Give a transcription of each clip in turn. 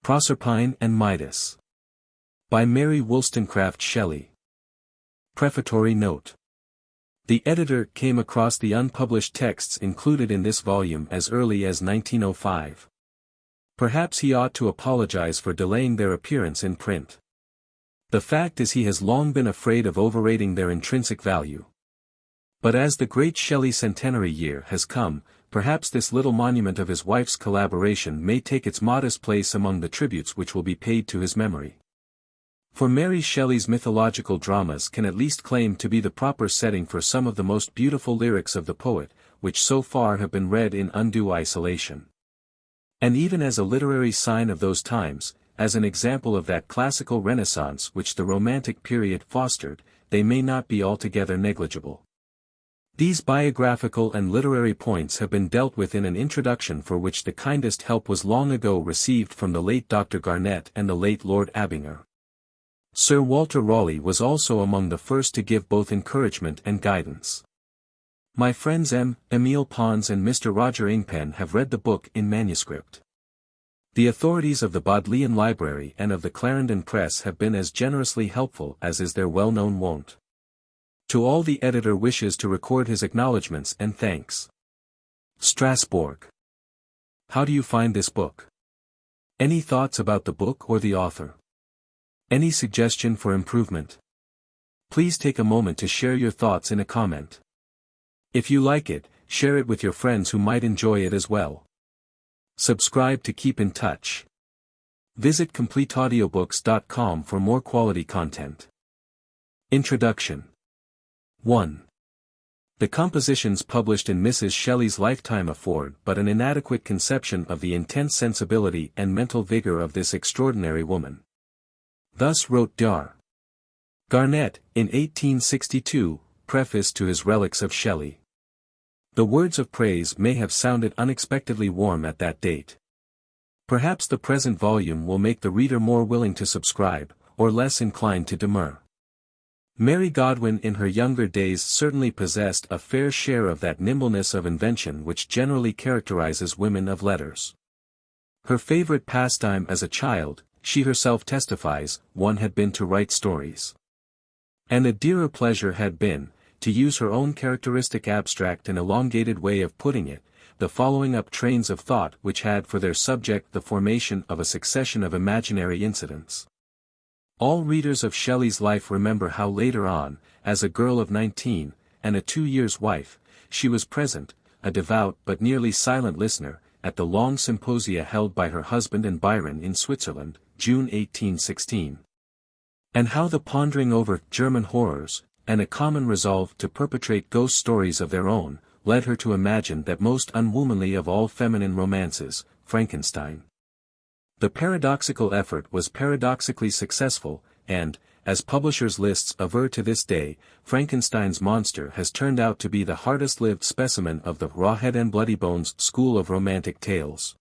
Proserpine and Midas. By Mary Wollstonecraft Shelley. Prefatory Note. The editor came across the unpublished texts included in this volume as early as 1905. Perhaps he ought to apologize for delaying their appearance in print. The fact is he has long been afraid of overrating their intrinsic value. But as the great Shelley centenary year has come, perhaps this little monument of his wife's collaboration may take its modest place among the tributes which will be paid to his memory. For Mary Shelley's mythological dramas can at least claim to be the proper setting for some of the most beautiful lyrics of the poet, which so far have been read in undue isolation. And even as a literary sign of those times, as an example of that classical renaissance which the Romantic period fostered, they may not be altogether negligible. These biographical and literary points have been dealt with in an introduction for which the kindest help was long ago received from the late Dr. Garnett and the late Lord Abinger. Sir Walter Raleigh was also among the first to give both encouragement and guidance. My friends Emile Pons and Mr. Roger Ingpen have read the book in manuscript. The authorities of the Bodleian Library and of the Clarendon Press have been as generously helpful as is their well-known wont. To all the editor wishes to record his acknowledgments and thanks. Strasbourg. How do you find this book? Any thoughts about the book or the author? Any suggestion for improvement? Please take a moment to share your thoughts in a comment. If you like it, share it with your friends who might enjoy it as well. Subscribe to keep in touch. Visit CompleteAudiobooks.com for more quality content. Introduction. 1. The compositions published in Mrs. Shelley's lifetime afford but an inadequate conception of the intense sensibility and mental vigor of this extraordinary woman. Thus wrote Dr. Garnett, in 1862, preface to his Relics of Shelley. The words of praise may have sounded unexpectedly warm at that date. Perhaps the present volume will make the reader more willing to subscribe, or less inclined to demur. Mary Godwin in her younger days certainly possessed a fair share of that nimbleness of invention which generally characterizes women of letters. Her favorite pastime as a child, she herself testifies, one had been to write stories. And a dearer pleasure had been, to use her own characteristic abstract and elongated way of putting it, the following up trains of thought which had for their subject the formation of a succession of imaginary incidents. All readers of Shelley's life remember how later on, as a girl of 19, and a 2-years wife, she was present, a devout but nearly silent listener, at the long symposia held by her husband and Byron in Switzerland, June 1816. And how the pondering over German horrors, and a common resolve to perpetrate ghost stories of their own, led her to imagine that most unwomanly of all feminine romances, Frankenstein. The paradoxical effort was paradoxically successful, and, as publishers' lists aver to this day, Frankenstein's monster has turned out to be the hardest-lived specimen of the rawhead and bloody bones school of romantic tales.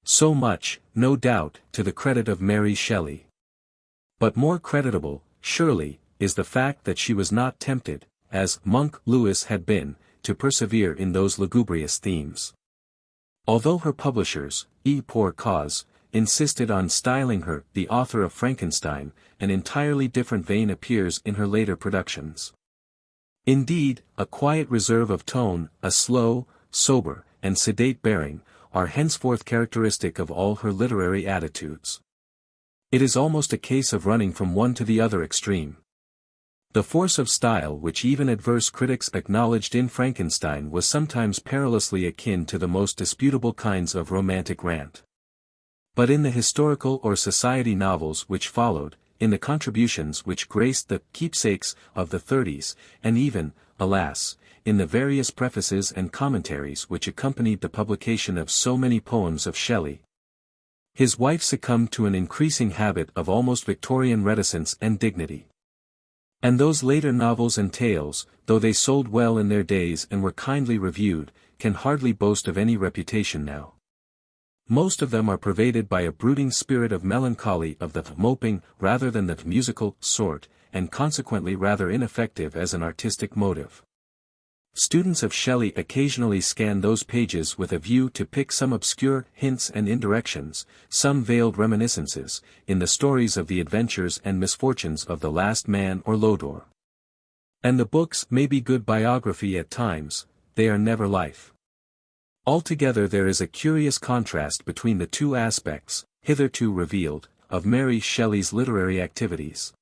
So much, no doubt, to the credit of Mary Shelley. But more creditable, surely, is the fact that she was not tempted, as Monk Lewis had been, to persevere in those lugubrious themes. Although her publishers, pour cause, insisted on styling her the author of Frankenstein, an entirely different vein appears in her later productions. Indeed, a quiet reserve of tone, a slow, sober, and sedate bearing, are henceforth characteristic of all her literary attitudes. It is almost a case of running from one to the other extreme. The force of style which even adverse critics acknowledged in Frankenstein was sometimes perilously akin to the most disputable kinds of romantic rant. But in the historical or society novels which followed, in the contributions which graced the keepsakes of the 30s, and even, alas, in the various prefaces and commentaries which accompanied the publication of so many poems of Shelley, his wife succumbed to an increasing habit of almost Victorian reticence and dignity. And those later novels and tales, though they sold well in their days and were kindly reviewed, can hardly boast of any reputation now. Most of them are pervaded by a brooding spirit of melancholy of the moping rather than the musical sort, and consequently rather ineffective as an artistic motive. Students of Shelley occasionally scan those pages with a view to pick some obscure hints and indirections, some veiled reminiscences, in the stories of the adventures and misfortunes of the last man or Lodore. And the books may be good biography at times, they are never life. Altogether there is a curious contrast between the two aspects, hitherto revealed, of Mary Shelley's literary activities.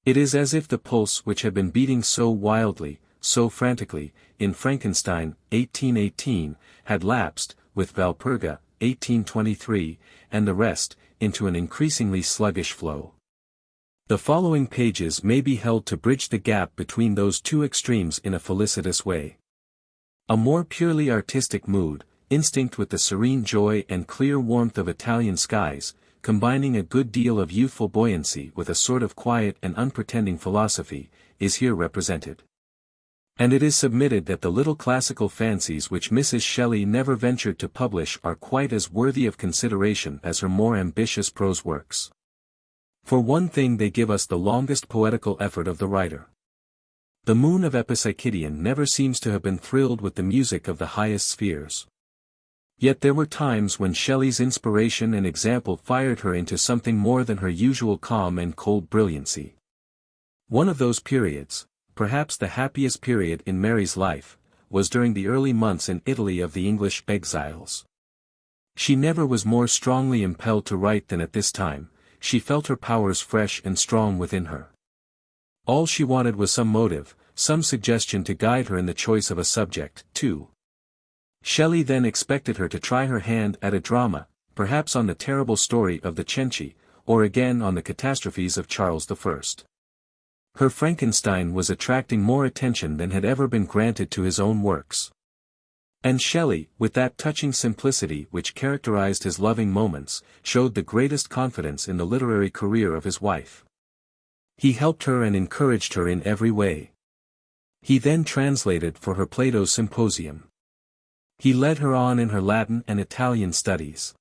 It is as if the pulse which had been beating so wildly, so frantically, in Frankenstein, 1818, had lapsed, with Valperga, 1823, and the rest, into an increasingly sluggish flow. The following pages may be held to bridge the gap between those two extremes in a felicitous way. A more purely artistic mood, instinct with the serene joy and clear warmth of Italian skies, combining a good deal of youthful buoyancy with a sort of quiet and unpretending philosophy, is here represented. And it is submitted that the little classical fancies which Mrs. Shelley never ventured to publish are quite as worthy of consideration as her more ambitious prose works. For one thing they give us the longest poetical effort of the writer. The moon of Epipsychidion never seems to have been thrilled with the music of the highest spheres. Yet there were times when Shelley's inspiration and example fired her into something more than her usual calm and cold brilliancy. One of those periods, perhaps the happiest period in Mary's life, was during the early months in Italy of the English exiles. She never was more strongly impelled to write than at this time. She felt her powers fresh and strong within her. All she wanted was some motive, some suggestion to guide her in the choice of a subject, too. Shelley then expected her to try her hand at a drama, perhaps on the terrible story of the Cenci, or again on the catastrophes of Charles I. Her Frankenstein was attracting more attention than had ever been granted to his own works. And Shelley, with that touching simplicity which characterized his loving moments, showed the greatest confidence in the literary career of his wife. He helped her and encouraged her in every way. He then translated for her Plato's Symposium. He led her on in her Latin and Italian studies.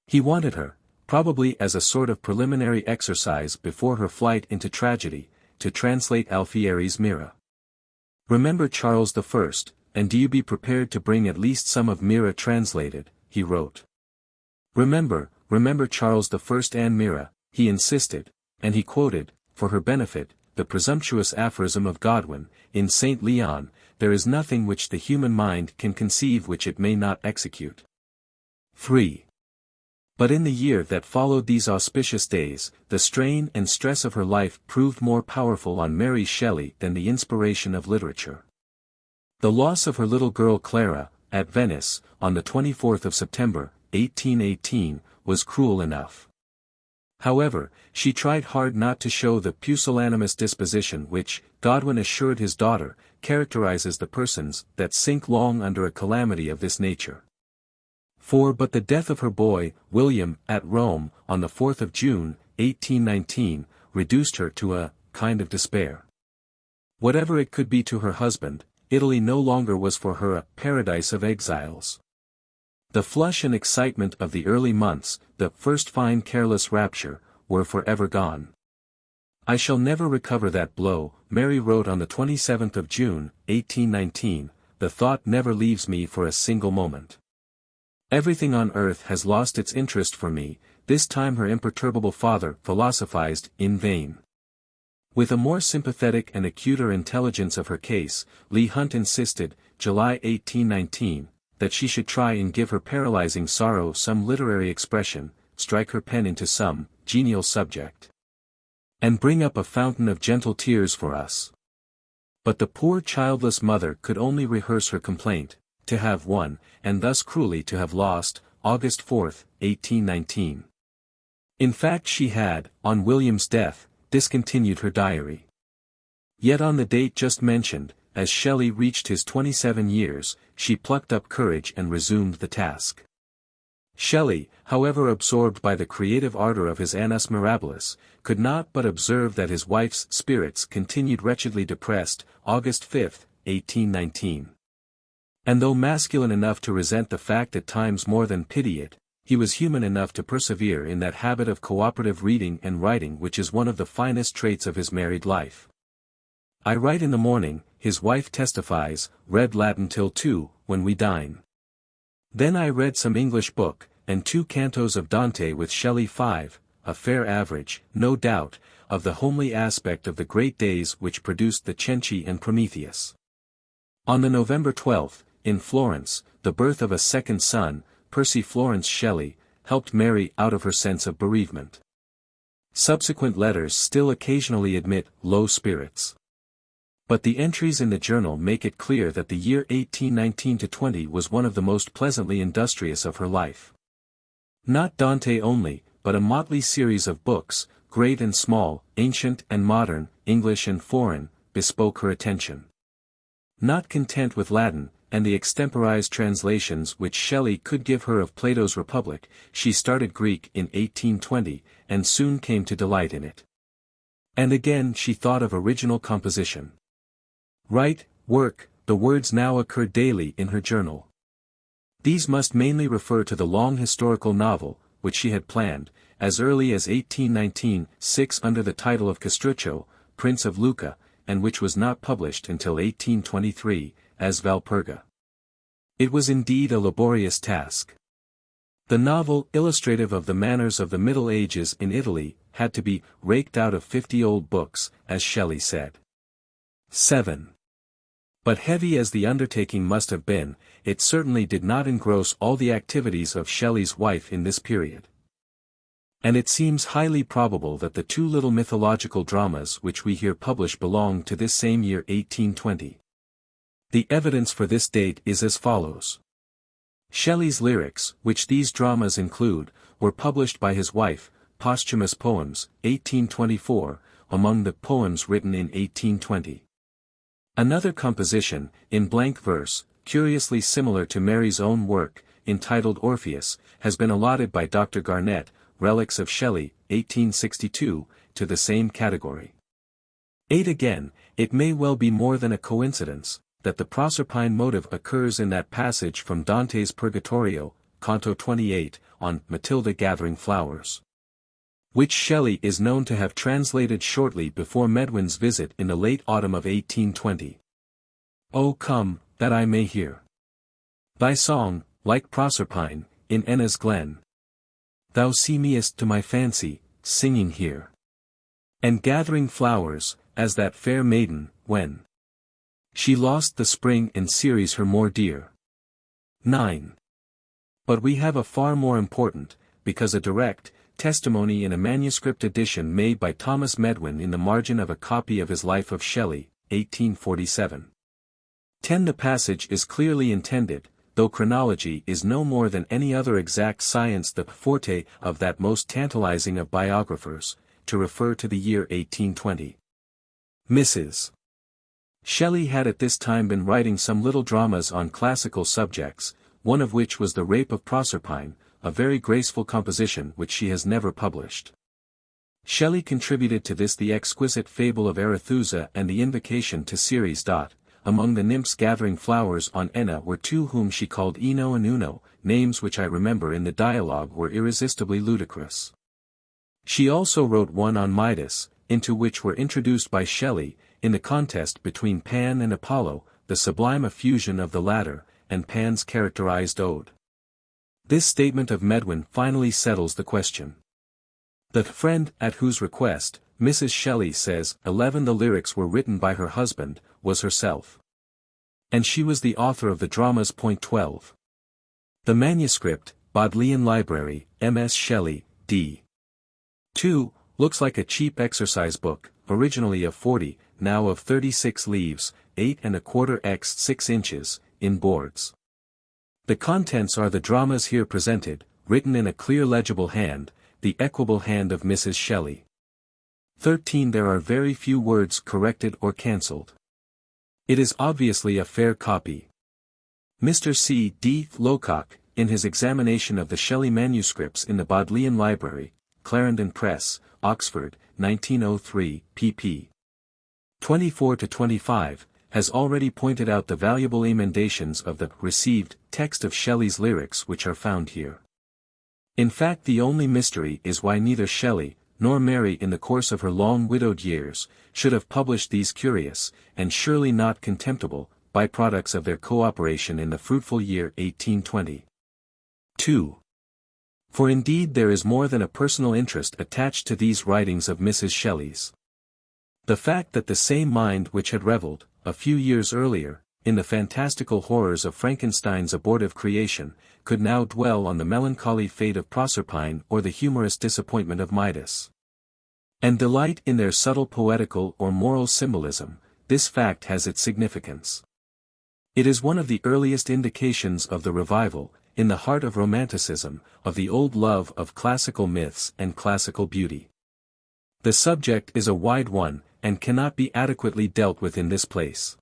He wanted her, probably as a sort of preliminary exercise before her flight into tragedy, to translate Alfieri's Mira. Remember Charles I, and do you be prepared to bring at least some of Mira translated, he wrote. Remember Charles I and Mira, he insisted, and he quoted, for her benefit, the presumptuous aphorism of Godwin, in St. Leon, there is nothing which the human mind can conceive which it may not execute. 3. But in the year that followed these auspicious days, the strain and stress of her life proved more powerful on Mary Shelley than the inspiration of literature. The loss of her little girl Clara, at Venice, on the 24th of September, 1818, was cruel enough. However, she tried hard not to show the pusillanimous disposition which, Godwin assured his daughter, characterizes the persons that sink long under a calamity of this nature. But the death of her boy, William, at Rome, on the 4th of June, 1819, reduced her to a kind of despair. Whatever it could be to her husband, Italy no longer was for her a paradise of exiles. The flush and excitement of the early months, the first fine careless rapture, were forever gone. I shall never recover that blow, Mary wrote on the 27th of June, 1819, the thought never leaves me for a single moment. Everything on earth has lost its interest for me. This time her imperturbable father philosophized in vain. With a more sympathetic and acuter intelligence of her case, Leigh Hunt insisted, July 1819, that she should try and give her paralyzing sorrow some literary expression, strike her pen into some genial subject, and bring up a fountain of gentle tears for us. But the poor childless mother could only rehearse her complaint, to have won, and thus cruelly to have lost, August 4, 1819. In fact she had, on William's death, discontinued her diary. Yet on the date just mentioned, as Shelley reached his 27 years, she plucked up courage and resumed the task. Shelley, however absorbed by the creative ardor of his Annus Mirabilis, could not but observe that his wife's spirits continued wretchedly depressed, August 5, 1819. And though masculine enough to resent the fact at times more than pity it, he was human enough to persevere in that habit of cooperative reading and writing which is one of the finest traits of his married life. I write in the morning, his wife testifies, read Latin till 2, when we dine. Then I read some English book, and 2 cantos of Dante with Shelley 5, a fair average, no doubt, of the homely aspect of the great days which produced the Cenci and Prometheus. On the November 12th, in Florence, the birth of a second son, Percy Florence Shelley, helped Mary out of her sense of bereavement. Subsequent letters still occasionally admit low spirits. But the entries in the journal make it clear that the year 1819-20 was one of the most pleasantly industrious of her life. Not Dante only, but a motley series of books, great and small, ancient and modern, English and foreign, bespoke her attention. Not content with Latin, and the extemporized translations which Shelley could give her of Plato's Republic, she started Greek in 1820, and soon came to delight in it. And again she thought of original composition. Write, work, the words now occur daily in her journal. These must mainly refer to the long historical novel, which she had planned, as early as 1819, 6 under the title of Castruccio, Prince of Lucca, and which was not published until 1823, as Valperga. It was indeed a laborious task. The novel, illustrative of the manners of the Middle Ages in Italy, had to be raked out of 50 old books, as Shelley said. 7. But heavy as the undertaking must have been, it certainly did not engross all the activities of Shelley's wife in this period. And it seems highly probable that the 2 little mythological dramas which we here publish belong to this same year 1820. The evidence for this date is as follows. Shelley's lyrics, which these dramas include, were published by his wife, Posthumous Poems, 1824, among the poems written in 1820. Another composition, in blank verse, curiously similar to Mary's own work, entitled Orpheus, has been allotted by Dr. Garnett, Relics of Shelley, 1862, to the same category. 8. Again, it may well be more than a coincidence, that the Proserpine motive occurs in that passage from Dante's Purgatorio, Canto 28, on Matilda gathering flowers, which Shelley is known to have translated shortly before Medwin's visit in the late autumn of 1820. Oh come, that I may hear thy song, like Proserpine, in Enna's glen. Thou seemest to my fancy, singing here, and gathering flowers, as that fair maiden, when she lost the spring and Ceres her more dear. 9. But we have a far more important, because a direct, testimony in a manuscript edition made by Thomas Medwin in the margin of a copy of his Life of Shelley, 1847. 10. The passage is clearly intended, though chronology is no more than any other exact science the forte of that most tantalizing of biographers, to refer to the year 1820. Mrs. Shelley had at this time been writing some little dramas on classical subjects, one of which was The Rape of Proserpine, a very graceful composition which she has never published. Shelley contributed to this the exquisite fable of Arethusa and the invocation to Ceres. Among the nymphs gathering flowers on Enna were 2 whom she called Ino and Uno, names which I remember in the dialogue were irresistibly ludicrous. She also wrote one on Midas, into which were introduced by Shelley, in the contest between Pan and Apollo, the sublime effusion of the latter, and Pan's characterized ode. This statement of Medwin finally settles the question. The friend at whose request, Mrs. Shelley says, 11 the lyrics were written by her husband, was herself. And she was the author of the dramas. 12. The manuscript, Bodleian Library, M.S. Shelley, D. 2, looks like a cheap exercise book, originally of 40, now of 36 leaves, 8 1/4 x 6 inches, in boards. The contents are the dramas here presented, written in a clear legible hand, the equable hand of Mrs. Shelley. 13. There are very few words corrected or cancelled. It is obviously a fair copy. Mr. C. D. Locock, in his examination of the Shelley manuscripts in the Bodleian Library, Clarendon Press, Oxford, 1903, pp. 24-25, has already pointed out the valuable emendations of the received text of Shelley's lyrics which are found here. In fact, the only mystery is why neither Shelley, nor Mary in the course of her long widowed years, should have published these curious, and surely not contemptible, byproducts of their cooperation in the fruitful year 1820. 2. For indeed there is more than a personal interest attached to these writings of Mrs. Shelley's. The fact that the same mind which had revelled, a few years earlier, in the fantastical horrors of Frankenstein's abortive creation, could now dwell on the melancholy fate of Proserpine or the humorous disappointment of Midas, and delight in their subtle poetical or moral symbolism, this fact has its significance. It is one of the earliest indications of the revival, in the heart of Romanticism, of the old love of classical myths and classical beauty. The subject is a wide one, and cannot be adequately dealt with in this place.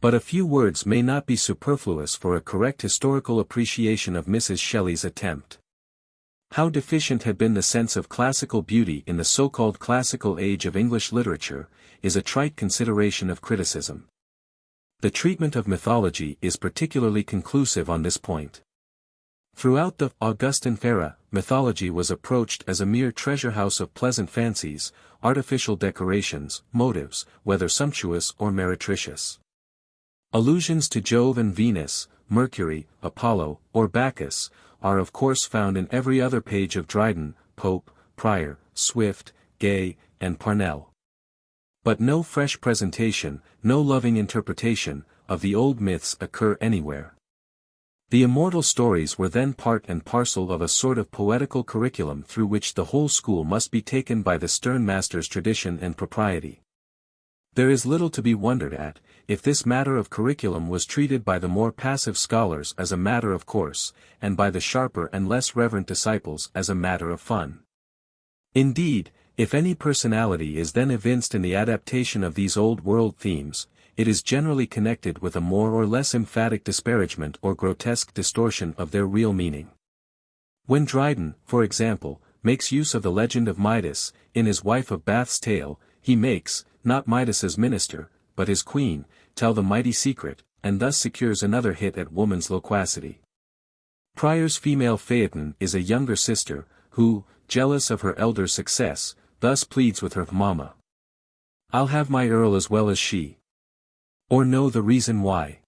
But a few words may not be superfluous for a correct historical appreciation of Mrs. Shelley's attempt. How deficient had been the sense of classical beauty in the so-called classical age of English literature, is a trite consideration of criticism. The treatment of mythology is particularly conclusive on this point. Throughout the Augustan era, mythology was approached as a mere treasure house of pleasant fancies, artificial decorations, motives, whether sumptuous or meretricious. Allusions to Jove and Venus, Mercury, Apollo, or Bacchus, are of course found in every other page of Dryden, Pope, Prior, Swift, Gay, and Parnell. But no fresh presentation, no loving interpretation, of the old myths occur anywhere. The immortal stories were then part and parcel of a sort of poetical curriculum through which the whole school must be taken by the stern master's tradition and propriety. There is little to be wondered at, if this matter of curriculum was treated by the more passive scholars as a matter of course, and by the sharper and less reverent disciples as a matter of fun. Indeed, if any personality is then evinced in the adaptation of these old-world themes, it is generally connected with a more or less emphatic disparagement or grotesque distortion of their real meaning. When Dryden, for example, makes use of the legend of Midas, in his Wife of Bath's tale, he makes, not Midas's minister, but his queen, tell the mighty secret, and thus secures another hit at woman's loquacity. Prior's female Phaeton is a younger sister, who, jealous of her elder's success, thus pleads with her mamma. "I'll have my earl as well as she. Or know the reason why."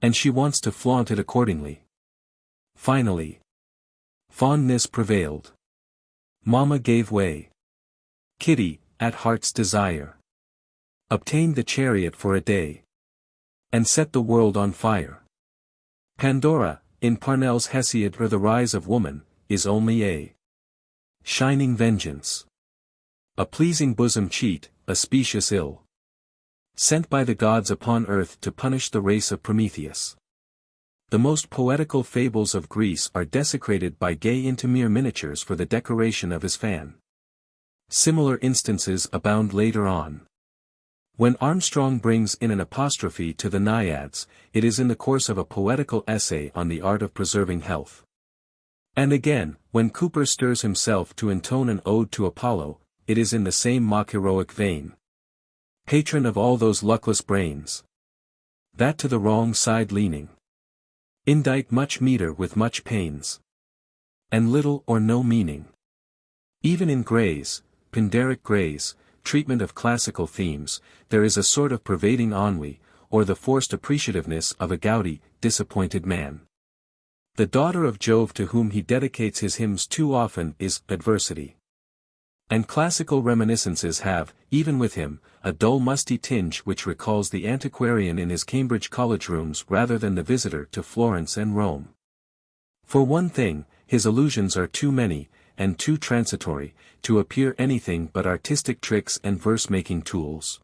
And she wants to flaunt it accordingly. Finally, fondness prevailed. Mamma gave way. Kitty, at heart's desire, obtained the chariot for a day, and set the world on fire. Pandora, in Parnell's Hesiod or The Rise of Woman, is only a shining vengeance, a pleasing bosom cheat, a specious ill, sent by the gods upon earth to punish the race of Prometheus. The most poetical fables of Greece are desecrated by Gay into mere miniatures for the decoration of his fan. Similar instances abound later on. When Armstrong brings in an apostrophe to the Naiads, it is in the course of a poetical essay on the art of preserving health. And again, when Cooper stirs himself to intone an ode to Apollo, it is in the same mock-heroic vein. Patron of all those luckless brains that to the wrong side leaning, indite much meter with much pains, and little or no meaning. Even in Gray's, Pindaric Gray's, treatment of classical themes, there is a sort of pervading ennui, or the forced appreciativeness of a gouty, disappointed man. The daughter of Jove to whom he dedicates his hymns too often is Adversity. And classical reminiscences have, even with him, a dull musty tinge which recalls the antiquarian in his Cambridge college rooms rather than the visitor to Florence and Rome. For one thing, his allusions are too many, and too transitory, to appear anything but artistic tricks and verse-making tools.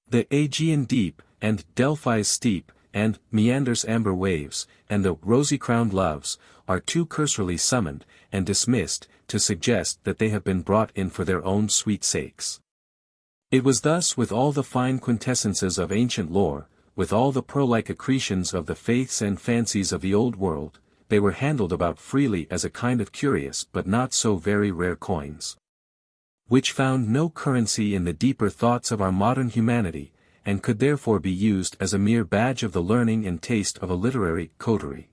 The Aegean deep, and Delphi's steep, and Meander's amber waves, and the rosy-crowned loves, are too cursorily summoned, and dismissed, to suggest that they have been brought in for their own sweet sakes. It was thus with all the fine quintessences of ancient lore, with all the pearl-like accretions of the faiths and fancies of the old world, they were handled about freely as a kind of curious but not so very rare coins, which found no currency in the deeper thoughts of our modern humanity, and could therefore be used as a mere badge of the learning and taste of a literary coterie.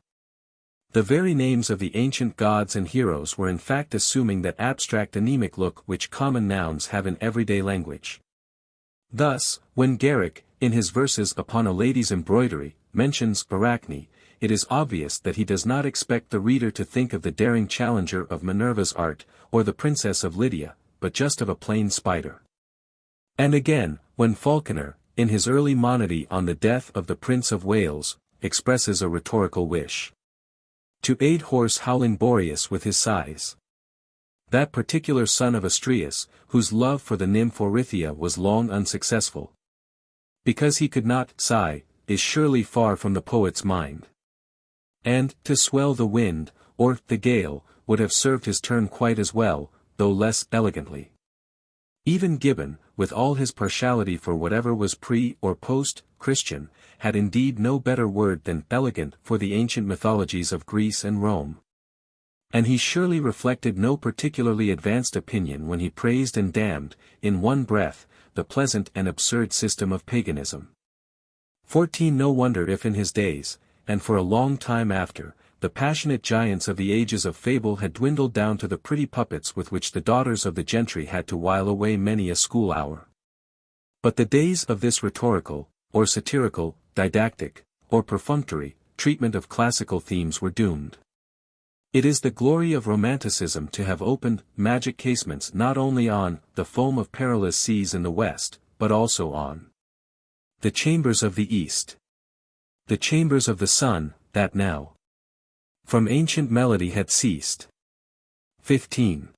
The very names of the ancient gods and heroes were in fact assuming that abstract anemic look which common nouns have in everyday language. Thus, when Garrick, in his verses upon a lady's embroidery, mentions Arachne, it is obvious that he does not expect the reader to think of the daring challenger of Minerva's art, or the princess of Lydia, but just of a plain spider. And again, when Falconer, in his early monody on the death of the Prince of Wales, expresses a rhetorical wish to aid hoarse howling Boreas with his sighs. That particular son of Astraeus, whose love for the nymph Orithyia was long unsuccessful, because he could not sigh, is surely far from the poet's mind. And, to swell the wind, or the gale, would have served his turn quite as well, though less elegantly. Even Gibbon, with all his partiality for whatever was pre- or post-Christian, had indeed no better word than elegant for the ancient mythologies of Greece and Rome. And he surely reflected no particularly advanced opinion when he praised and damned, in one breath, the pleasant and absurd system of paganism. 14 No wonder if in his days, and for a long time after, the passionate giants of the ages of fable had dwindled down to the pretty puppets with which the daughters of the gentry had to while away many a school hour. But the days of this rhetorical, or satirical, didactic, or perfunctory, treatment of classical themes were doomed. It is the glory of Romanticism to have opened magic casements not only on the foam of perilous seas in the West, but also on the chambers of the East. The chambers of the sun, that now from ancient melody had ceased. 15.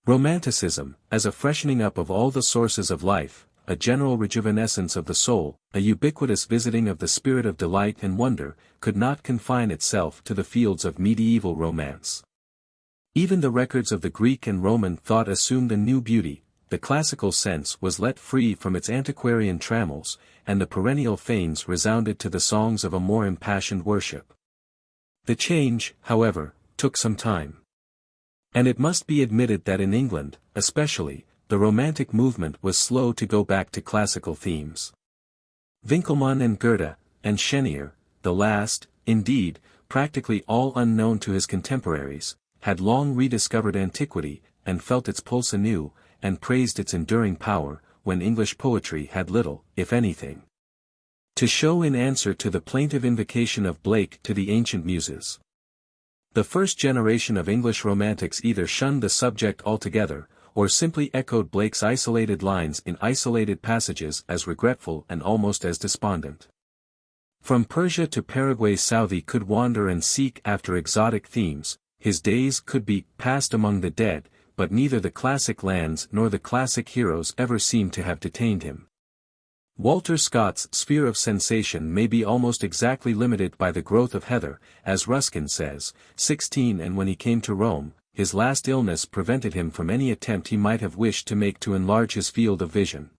Romanticism, as a freshening up of all the sources of life, a general rejuvenescence of the soul, a ubiquitous visiting of the spirit of delight and wonder, could not confine itself to the fields of medieval romance. Even the records of the Greek and Roman thought assumed a new beauty, the classical sense was let free from its antiquarian trammels, and the perennial fanes resounded to the songs of a more impassioned worship. The change, however, took some time. And it must be admitted that in England, especially, the Romantic movement was slow to go back to classical themes. Winckelmann and Goethe, and Chenier, the last, indeed, practically all unknown to his contemporaries, had long rediscovered antiquity, and felt its pulse anew, and praised its enduring power, when English poetry had little, if anything, to show in answer to the plaintive invocation of Blake to the ancient muses. The first generation of English romantics either shunned the subject altogether, or simply echoed Blake's isolated lines in isolated passages as regretful and almost as despondent. From Persia to Paraguay Southey could wander and seek after exotic themes, his days could be passed among the dead, but neither the classic lands nor the classic heroes ever seemed to have detained him. Walter Scott's sphere of sensation may be almost exactly limited by the growth of heather, as Ruskin says, 16 and when he came to Rome, his last illness prevented him from any attempt he might have wished to make to enlarge his field of vision.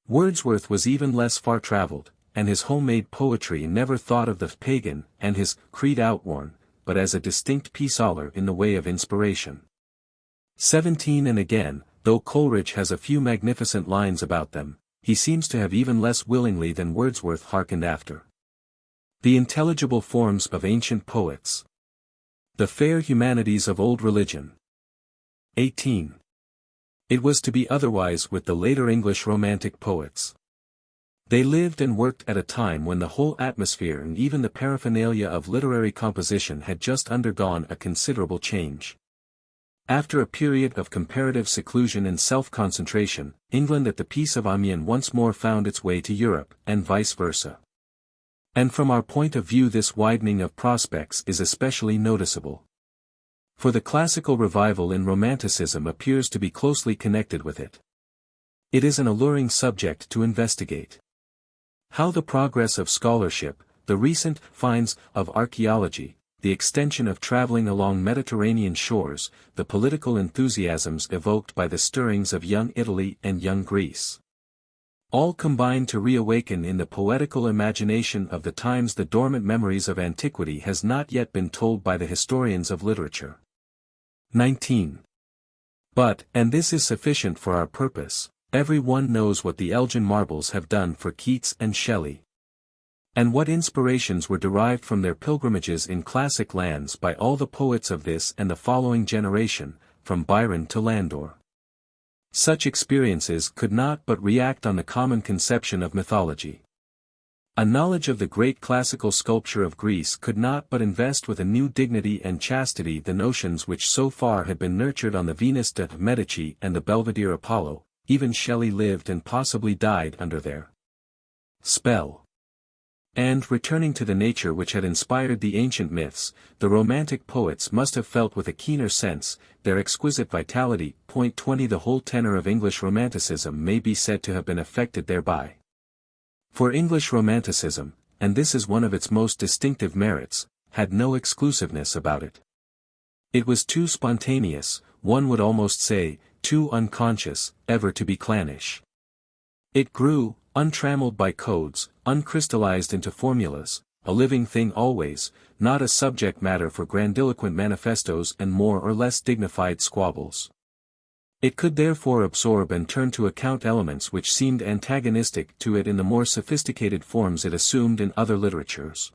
Wordsworth was even less far-travelled, and his homemade poetry never thought of the pagan and his creed outworn, but as a distinct piesaller in the way of inspiration. 17 And again, though Coleridge has a few magnificent lines about them, he seems to have even less willingly than Wordsworth hearkened after the intelligible forms of ancient poets, the fair humanities of old religion. 18. It was to be otherwise with the later English Romantic poets. They lived and worked at a time when the whole atmosphere and even the paraphernalia of literary composition had just undergone a considerable change. After a period of comparative seclusion and self-concentration, England at the Peace of Amiens once more found its way to Europe, and vice versa. And from our point of view this widening of prospects is especially noticeable. For the classical revival in Romanticism appears to be closely connected with it. It is an alluring subject to investigate. How the progress of scholarship, the recent finds of archaeology, the extension of traveling along Mediterranean shores, the political enthusiasms evoked by the stirrings of young Italy and young Greece, all combine to reawaken in the poetical imagination of the times the dormant memories of antiquity has not yet been told by the historians of literature. 19. But, and this is sufficient for our purpose, every one knows what the Elgin marbles have done for Keats and Shelley. And what inspirations were derived from their pilgrimages in classic lands by all the poets of this and the following generation, from Byron to Landor. Such experiences could not but react on the common conception of mythology. A knowledge of the great classical sculpture of Greece could not but invest with a new dignity and chastity the notions which so far had been nurtured on the Venus de Medici and the Belvedere Apollo. Even Shelley lived and possibly died under their spell. And returning to the nature which had inspired the ancient myths, the Romantic poets must have felt with a keener sense their exquisite vitality. 20 The whole tenor of English Romanticism may be said to have been affected thereby. For English Romanticism, and this is one of its most distinctive merits, had no exclusiveness about it. It was too spontaneous, one would almost say, too unconscious, ever to be clannish. It grew, untrammeled by codes, uncrystallized into formulas, a living thing always, not a subject matter for grandiloquent manifestos and more or less dignified squabbles. It could therefore absorb and turn to account elements which seemed antagonistic to it in the more sophisticated forms it assumed in other literatures.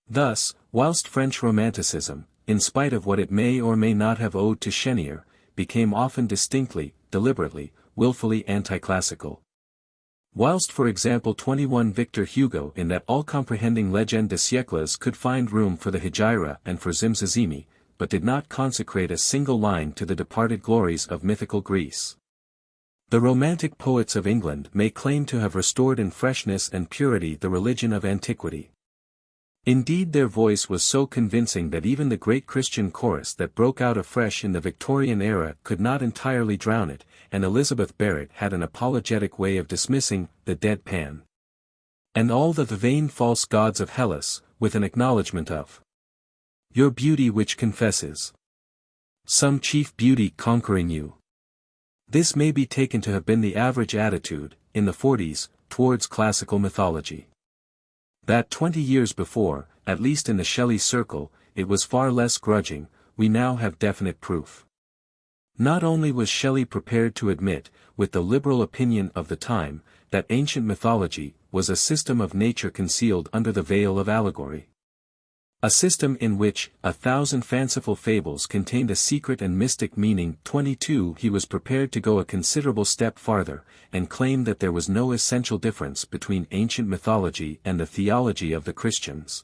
Thus, whilst French Romanticism, in spite of what it may or may not have owed to Chenier, became often distinctly, deliberately, willfully anti-classical. Whilst for example 21 Victor Hugo in that all-comprehending Legend des siècles could find room for the Hegira and for Zimzazimi, but did not consecrate a single line to the departed glories of mythical Greece. The Romantic poets of England may claim to have restored in freshness and purity the religion of antiquity. Indeed their voice was so convincing that even the great Christian chorus that broke out afresh in the Victorian era could not entirely drown it, and Elizabeth Barrett had an apologetic way of dismissing the dead Pan and all the vain false gods of Hellas, with an acknowledgment of your beauty which confesses some chief beauty conquering you. This may be taken to have been the average attitude, in the 40s, towards classical mythology. That 20 years before, at least in the Shelley circle, it was far less grudging, we now have definite proof. Not only was Shelley prepared to admit, with the liberal opinion of the time, that ancient mythology was a system of nature concealed under the veil of allegory. A system in which 1,000 fanciful fables contained a secret and mystic meaning. 22 He was prepared to go a considerable step farther, and claim that there was no essential difference between ancient mythology and the theology of the Christians.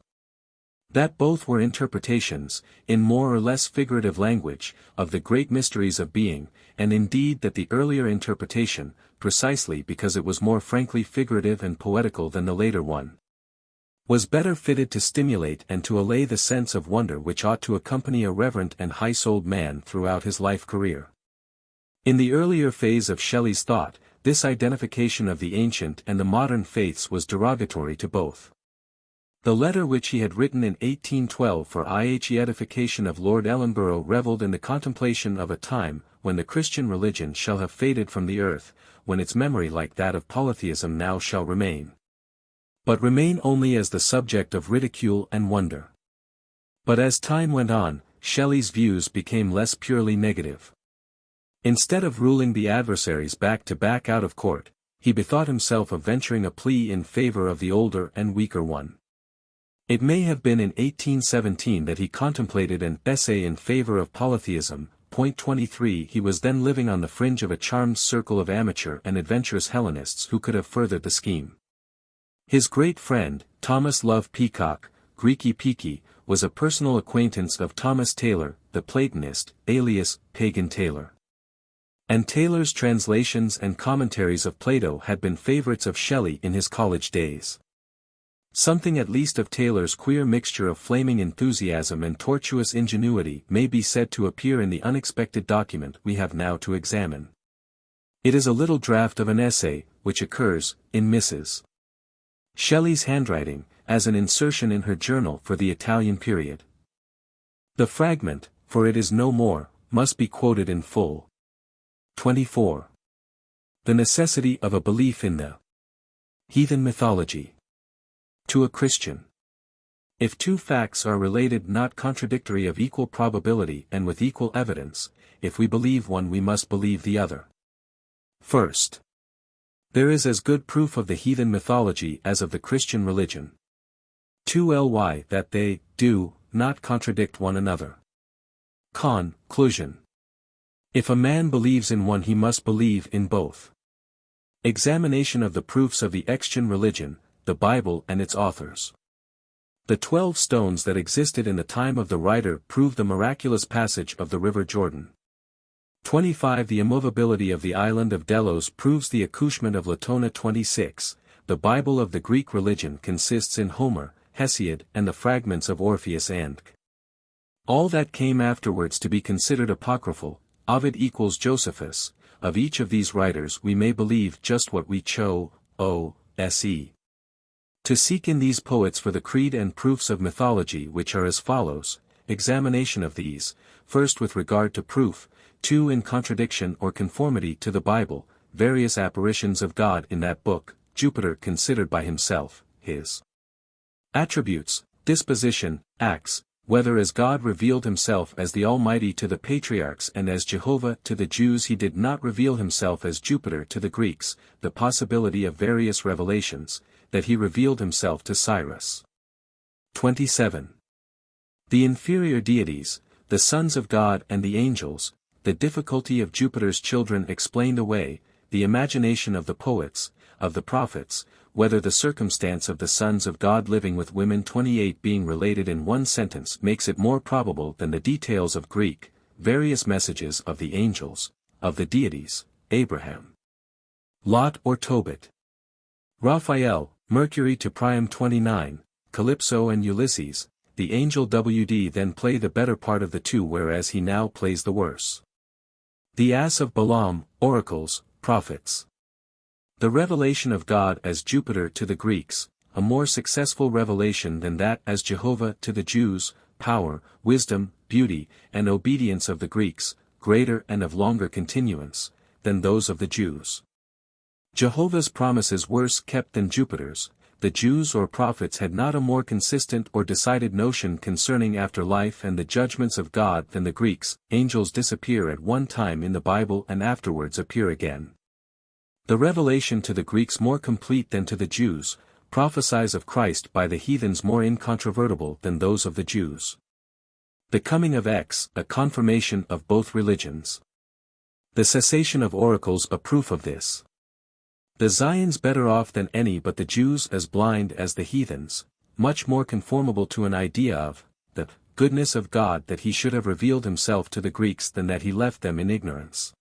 That both were interpretations, in more or less figurative language, of the great mysteries of being, and indeed that the earlier interpretation, precisely because it was more frankly figurative and poetical than the later one, was better fitted to stimulate and to allay the sense of wonder which ought to accompany a reverent and high-souled man throughout his life career. In the earlier phase of Shelley's thought, this identification of the ancient and the modern faiths was derogatory to both. The letter which he had written in 1812 for the edification of Lord Ellenborough revelled in the contemplation of a time, when the Christian religion shall have faded from the earth, when its memory like that of polytheism now shall remain. But remain only as the subject of ridicule and wonder. But as time went on, Shelley's views became less purely negative. Instead of ruling the adversaries back to back out of court, he bethought himself of venturing a plea in favor of the older and weaker one. It may have been in 1817 that he contemplated an essay in favor of polytheism. 23 He was then living on the fringe of a charmed circle of amateur and adventurous Hellenists who could have furthered the scheme. His great friend, Thomas Love Peacock, Greeky Peaky, was a personal acquaintance of Thomas Taylor, the Platonist, alias Pagan Taylor. And Taylor's translations and commentaries of Plato had been favorites of Shelley in his college days. Something at least of Taylor's queer mixture of flaming enthusiasm and tortuous ingenuity may be said to appear in the unexpected document we have now to examine. It is a little draft of an essay, which occurs, in Mrs. Shelley's handwriting, as an insertion in her journal for the Italian period. The fragment, for it is no more, must be quoted in full. 24. The necessity of a belief in the heathen mythology. To a Christian. If two facts are related not contradictory of equal probability and with equal evidence, if we believe one we must believe the other. First, there is as good proof of the heathen mythology as of the Christian religion. 2ly that they do not contradict one another. Conclusion. If a man believes in one, he must believe in both. Examination of the proofs of the Christian religion, the Bible and its authors. The 12 stones that existed in the time of the writer prove the miraculous passage of the river Jordan. 25. The immovability of the island of Delos proves the accouchement of Latona. 26. The Bible of the Greek religion consists in Homer, Hesiod and the fragments of Orpheus and all that came afterwards to be considered apocryphal. Ovid equals Josephus. Of each of these writers we may believe just what we chose. To seek in these poets for the creed and proofs of mythology, which are as follows: examination of these, first with regard to proof, 2 in contradiction or conformity to the Bible, various apparitions of God in that book, Jupiter considered by himself, his attributes, disposition, acts, whether as God revealed himself as the Almighty to the patriarchs and as Jehovah to the Jews he did not reveal himself as Jupiter to the Greeks, the possibility of various revelations, that he revealed himself to Cyrus. 27. The inferior deities, the sons of God and the angels, the difficulty of Jupiter's children explained away, the imagination of the poets, of the prophets, whether the circumstance of the sons of God living with women 28 being related in one sentence makes it more probable than the details of Greek, various messages of the angels, of the deities, Abraham, Lot or Tobit, Raphael, Mercury to Priam 29, Calypso and Ulysses. The angel Wd then play the better part of the two, whereas he now plays the worse. The ass of Balaam, oracles, prophets. The revelation of God as Jupiter to the Greeks, a more successful revelation than that as Jehovah to the Jews, power, wisdom, beauty, and obedience of the Greeks, greater and of longer continuance, than those of the Jews. Jehovah's promises worse kept than Jupiter's. The Jews or prophets had not a more consistent or decided notion concerning afterlife and the judgments of God than the Greeks. Angels disappear at one time in the Bible and afterwards appear again. The revelation to the Greeks more complete than to the Jews, prophesies of Christ by the heathens more incontrovertible than those of the Jews. The coming of X, a confirmation of both religions. The cessation of oracles, a proof of this. The Zions better off than any but the Jews, as blind as the heathens, much more conformable to an idea of the goodness of God that he should have revealed himself to the Greeks than that he left them in ignorance.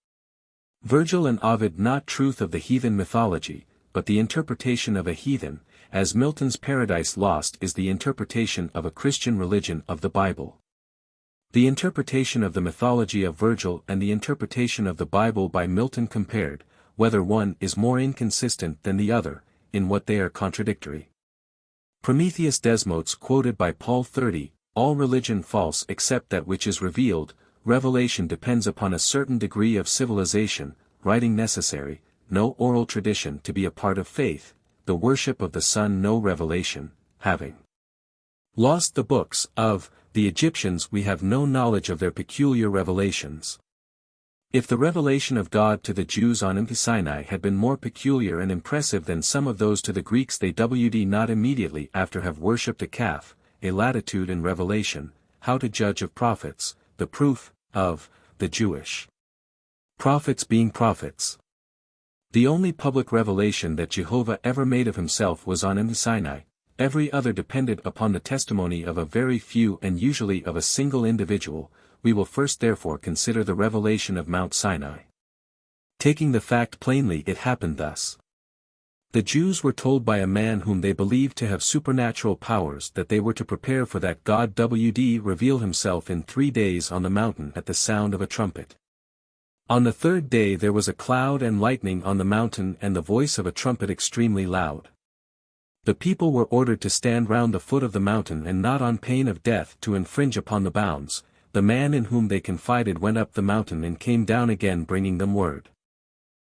Virgil and Ovid not truth of the heathen mythology, but the interpretation of a heathen, as Milton's Paradise Lost is the interpretation of a Christian religion of the Bible. The interpretation of the mythology of Virgil and the interpretation of the Bible by Milton compared, whether one is more inconsistent than the other, in what they are contradictory. Prometheus Desmotes quoted by Paul 30, all religion false except that which is revealed. Revelation depends upon a certain degree of civilization, writing necessary, no oral tradition to be a part of faith, the worship of the sun no revelation, having lost the books of the Egyptians we have no knowledge of their peculiar revelations. If the revelation of God to the Jews on Mount Sinai had been more peculiar and impressive than some of those to the Greeks, they would not immediately after have worshipped a calf, a latitude in revelation, how to judge of prophets, the proof of the Jewish prophets being prophets. The only public revelation that Jehovah ever made of himself was on Mount Sinai. Every other depended upon the testimony of a very few and usually of a single individual. We will first therefore consider the revelation of Mount Sinai. Taking the fact plainly, it happened thus. The Jews were told by a man whom they believed to have supernatural powers that they were to prepare for that God would reveal himself in 3 days on the mountain at the sound of a trumpet. On the 3rd day there was a cloud and lightning on the mountain and the voice of a trumpet extremely loud. The people were ordered to stand round the foot of the mountain and not on pain of death to infringe upon the bounds. The man in whom they confided went up the mountain and came down again bringing them word.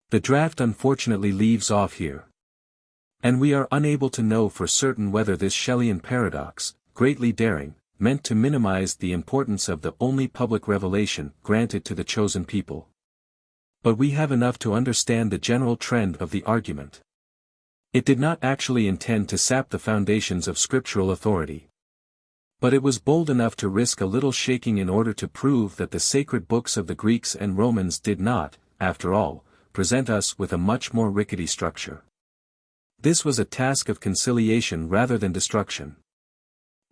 The draft unfortunately leaves off here. And we are unable to know for certain whether this Shelleyan paradox, greatly daring, meant to minimize the importance of the only public revelation granted to the chosen people. But we have enough to understand the general trend of the argument. It did not actually intend to sap the foundations of scriptural authority. But it was bold enough to risk a little shaking in order to prove that the sacred books of the Greeks and Romans did not, after all, present us with a much more rickety structure. This was a task of conciliation rather than destruction.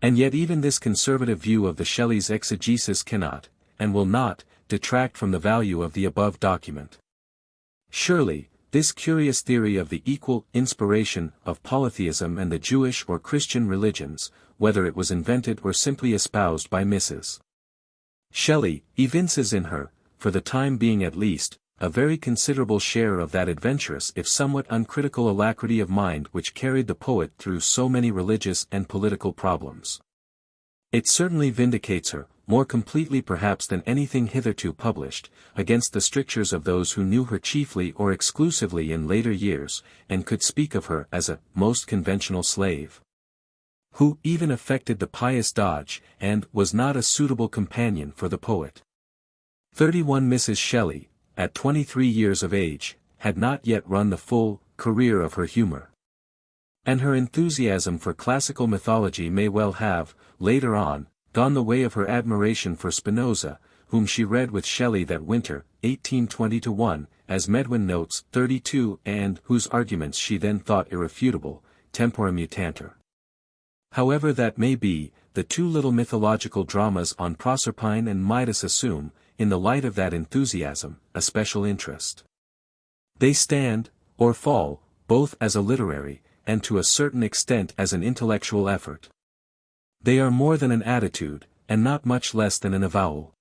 And yet even this conservative view of the Shelleys' exegesis cannot, and will not, detract from the value of the above document. Surely, this curious theory of the equal inspiration of polytheism and the Jewish or Christian religions, whether it was invented or simply espoused by Mrs. Shelley, evinces in her, for the time being at least, a very considerable share of that adventurous if somewhat uncritical alacrity of mind which carried the poet through so many religious and political problems. It certainly vindicates her, more completely perhaps than anything hitherto published, against the strictures of those who knew her chiefly or exclusively in later years, and could speak of her as a most conventional slave, who even affected the pious dodge, and was not a suitable companion for the poet. 31 Mrs. Shelley, at 23 years of age, had not yet run the full career of her humor. And her enthusiasm for classical mythology may well have, later on, gone the way of her admiration for Spinoza, whom she read with Shelley that winter, 1820-1, as Medwin notes 32, and whose arguments she then thought irrefutable, tempora mutantur. However that may be, the two little mythological dramas on Proserpine and Midas assume, in the light of that enthusiasm, a special interest. They stand, or fall, both as a literary, and to a certain extent as an intellectual effort. They are more than an attitude, and not much less than an avowal.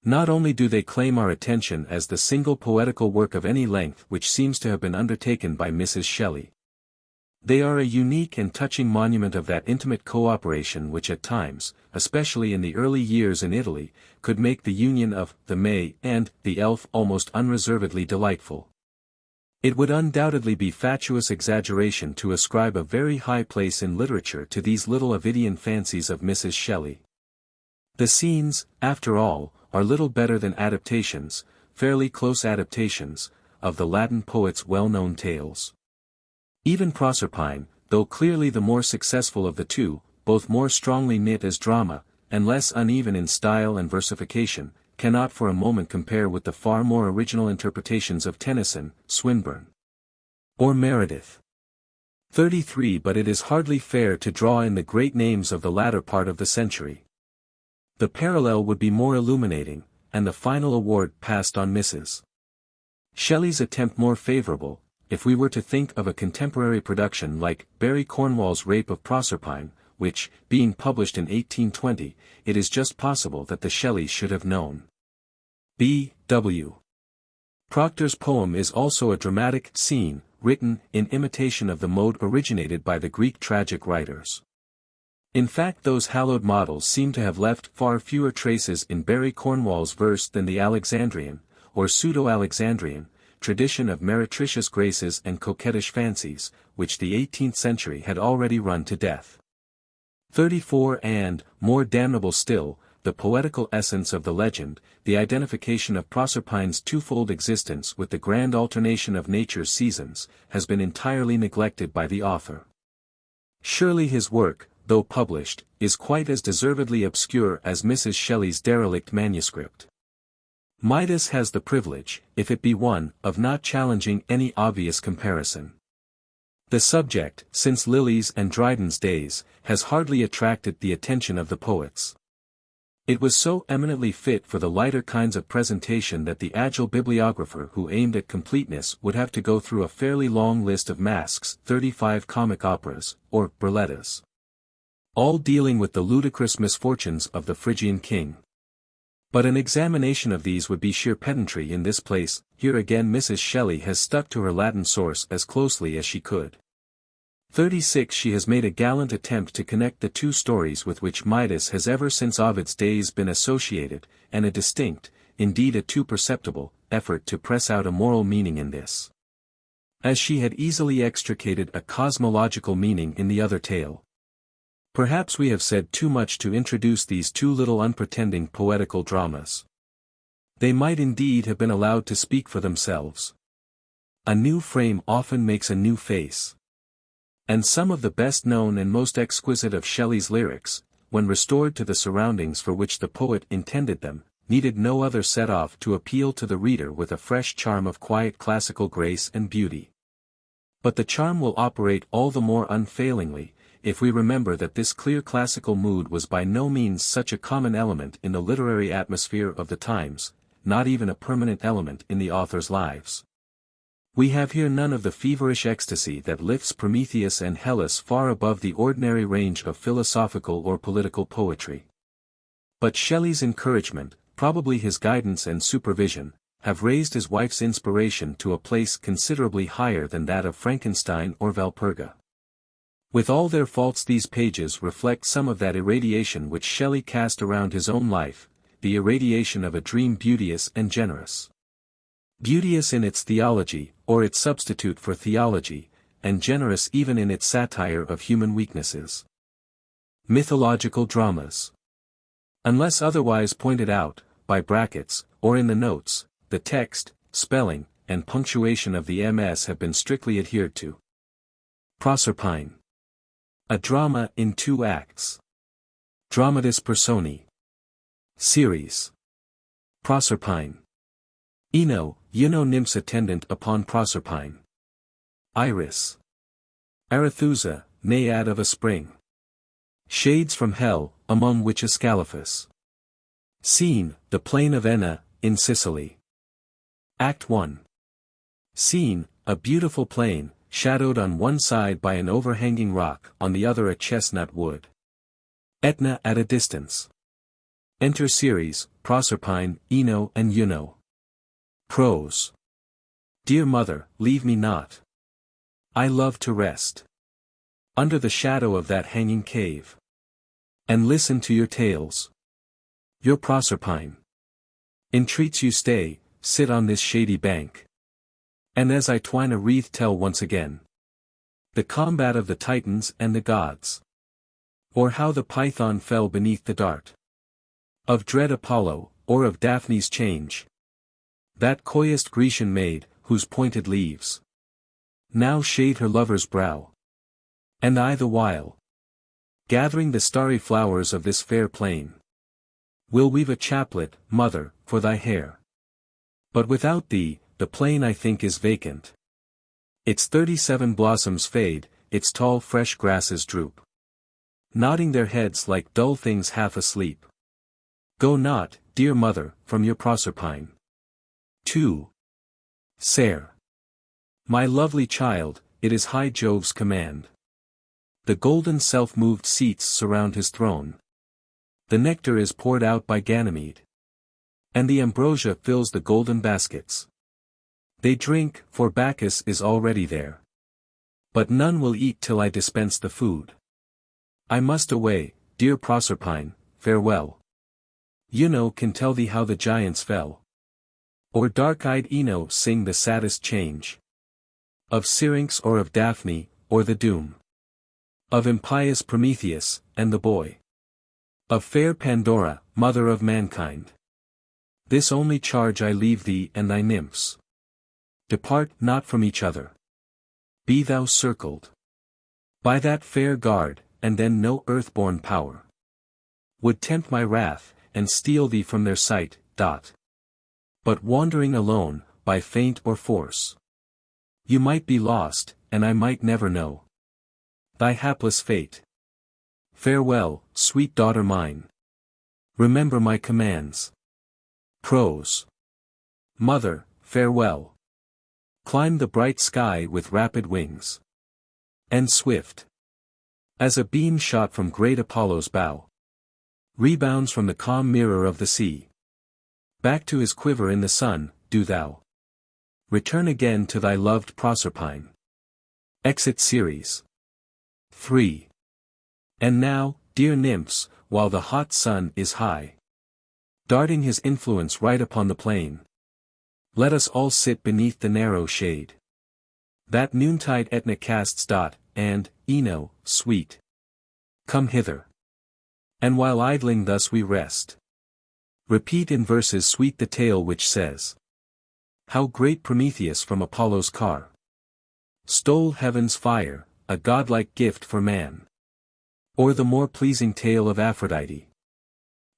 Not only do they claim our attention as the single poetical work of any length which seems to have been undertaken by Mrs. Shelley. They are a unique and touching monument of that intimate cooperation which at times, especially in the early years in Italy, could make the union of the May and the Elf almost unreservedly delightful. It would undoubtedly be fatuous exaggeration to ascribe a very high place in literature to these little Ovidian fancies of Mrs. Shelley. The scenes, after all, are little better than adaptations, fairly close adaptations, of the Latin poet's well-known tales. Even Proserpine, though clearly the more successful of the two, both more strongly knit as drama, and less uneven in style and versification, cannot for a moment compare with the far more original interpretations of Tennyson, Swinburne, or Meredith. 33 But it is hardly fair to draw in the great names of the latter part of the century. The parallel would be more illuminating, and the final award passed on Mrs. Shelley's attempt more favorable, if we were to think of a contemporary production like Barry Cornwall's Rape of Proserpine, which, being published in 1820, it is just possible that the Shelleys should have known. B. W. Proctor's poem is also a dramatic scene, written in imitation of the mode originated by the Greek tragic writers. In fact, those hallowed models seem to have left far fewer traces in Barry Cornwall's verse than the Alexandrian, or pseudo-Alexandrian, tradition of meretricious graces and coquettish fancies, which the 18th century had already run to death. 34 And, more damnable still, the poetical essence of the legend, the identification of Proserpine's twofold existence with the grand alternation of nature's seasons, has been entirely neglected by the author. Surely his work, though published, is quite as deservedly obscure as Mrs. Shelley's derelict manuscript. Midas has the privilege, if it be one, of not challenging any obvious comparison. The subject, since Lilly's and Dryden's days, has hardly attracted the attention of the poets. It was so eminently fit for the lighter kinds of presentation that the agile bibliographer who aimed at completeness would have to go through a fairly long list of masques, 35 comic operas, or burlettas, all dealing with the ludicrous misfortunes of the Phrygian king. But an examination of these would be sheer pedantry in this place. Here again Mrs. Shelley has stuck to her Latin source as closely as she could. 36 She has made a gallant attempt to connect the two stories with which Midas has ever since Ovid's days been associated, and a distinct, indeed a too perceptible, effort to press out a moral meaning in this, as she had easily extricated a cosmological meaning in the other tale. Perhaps we have said too much to introduce these two little unpretending poetical dramas. They might indeed have been allowed to speak for themselves. A new frame often makes a new face. And some of the best known and most exquisite of Shelley's lyrics, when restored to the surroundings for which the poet intended them, needed no other set-off to appeal to the reader with a fresh charm of quiet classical grace and beauty. But the charm will operate all the more unfailingly, if we remember that this clear classical mood was by no means such a common element in the literary atmosphere of the times, not even a permanent element in the author's lives. We have here none of the feverish ecstasy that lifts Prometheus and Hellas far above the ordinary range of philosophical or political poetry. But Shelley's encouragement, probably his guidance and supervision, have raised his wife's inspiration to a place considerably higher than that of Frankenstein or Valperga. With all their faults, these pages reflect some of that irradiation which Shelley cast around his own life, the irradiation of a dream beauteous and generous. Beauteous in its theology, or its substitute for theology, and generous even in its satire of human weaknesses. Mythological Dramas. Unless otherwise pointed out, by brackets, or in the notes, the text, spelling, and punctuation of the MS have been strictly adhered to. Proserpine. A drama in 2 acts. Dramatis Personae. Series. Proserpine. Ino, nymphs attendant upon Proserpine. Iris. Arethusa, naiad of a spring. Shades from hell, among which Ascalaphus. Scene, the plain of Enna, in Sicily. Act 1. Scene, a beautiful plain, shadowed on one side by an overhanging rock, on the other a chestnut wood. Etna at a distance. Enter Ceres, Proserpine, Ino and Juno. Prose. Dear mother, leave me not. I love to rest under the shadow of that hanging cave, and listen to your tales. Your Proserpine entreats you stay, sit on this shady bank. And as I twine a wreath tell once again the combat of the Titans and the gods, or how the Python fell beneath the dart of dread Apollo, or of Daphne's change, that coyest Grecian maid, whose pointed leaves now shade her lover's brow, and I the while, gathering the starry flowers of this fair plain, will weave a chaplet, mother, for thy hair. But without thee, the plain I think is vacant. Its 37 blossoms fade, its tall fresh grasses droop, nodding their heads like dull things half asleep. Go not, dear mother, from your Proserpine. 2. Ser. My lovely child, it is high Jove's command. The golden self-moved seats surround his throne. The nectar is poured out by Ganymede, and the ambrosia fills the golden baskets. They drink, for Bacchus is already there. But none will eat till I dispense the food. I must away, dear Proserpine, farewell. Juno can tell thee how the giants fell, or dark-eyed Ino sing the saddest change of Syrinx or of Daphne, or the doom of impious Prometheus, and the boy of fair Pandora, mother of mankind. This only charge I leave thee and thy nymphs. Depart not from each other. Be thou circled by that fair guard, and then no earth-born power would tempt my wrath, and steal thee from their sight. But wandering alone, by feint or force, you might be lost, and I might never know thy hapless fate. Farewell, sweet daughter mine. Remember my commands. Prose. Mother, farewell. Climb the bright sky with rapid wings, and swift as a beam shot from great Apollo's bow, rebounds from the calm mirror of the sea. Back to his quiver in the sun, do thou return again to thy loved Proserpine. Exit Ceres. 3. And now, dear nymphs, while the hot sun is high, darting his influence right upon the plain, let us all sit beneath the narrow shade that noontide Etna casts. And, Ino, sweet, come hither. And while idling thus we rest, repeat in verses sweet the tale which says, how great Prometheus from Apollo's car stole heaven's fire, a godlike gift for man. Or the more pleasing tale of Aphrodite.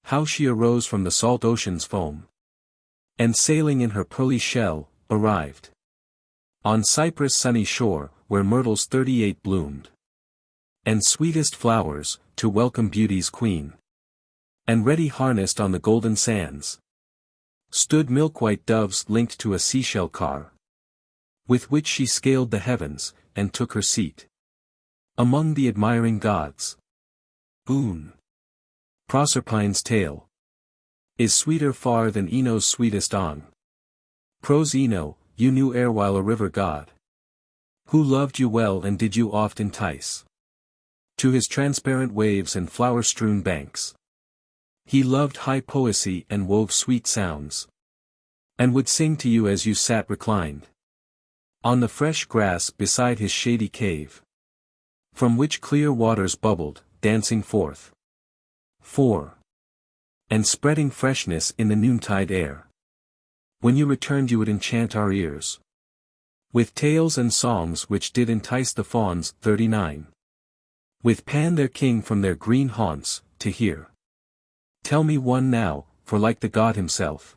How she arose from the salt ocean's foam. And sailing in her pearly shell, arrived on Cyprus' sunny shore, where myrtles 38 bloomed. And sweetest flowers, to welcome beauty's queen. And ready harnessed on the golden sands, stood milk-white doves linked to a seashell car, with which she scaled the heavens, and took her seat among the admiring gods. Proserpine's tale is sweeter far than Ino's sweetest on. Prose Ino, you knew erewhile a river god, who loved you well and did you oft entice to his transparent waves and flower-strewn banks. He loved high poesy and wove sweet sounds, and would sing to you as you sat reclined on the fresh grass beside his shady cave, from which clear waters bubbled, dancing forth. 4. And spreading freshness in the noontide air. When you returned you would enchant our ears with tales and songs which did entice the fawns. 39. With Pan their king from their green haunts, to hear. Tell me one now, for like the god himself,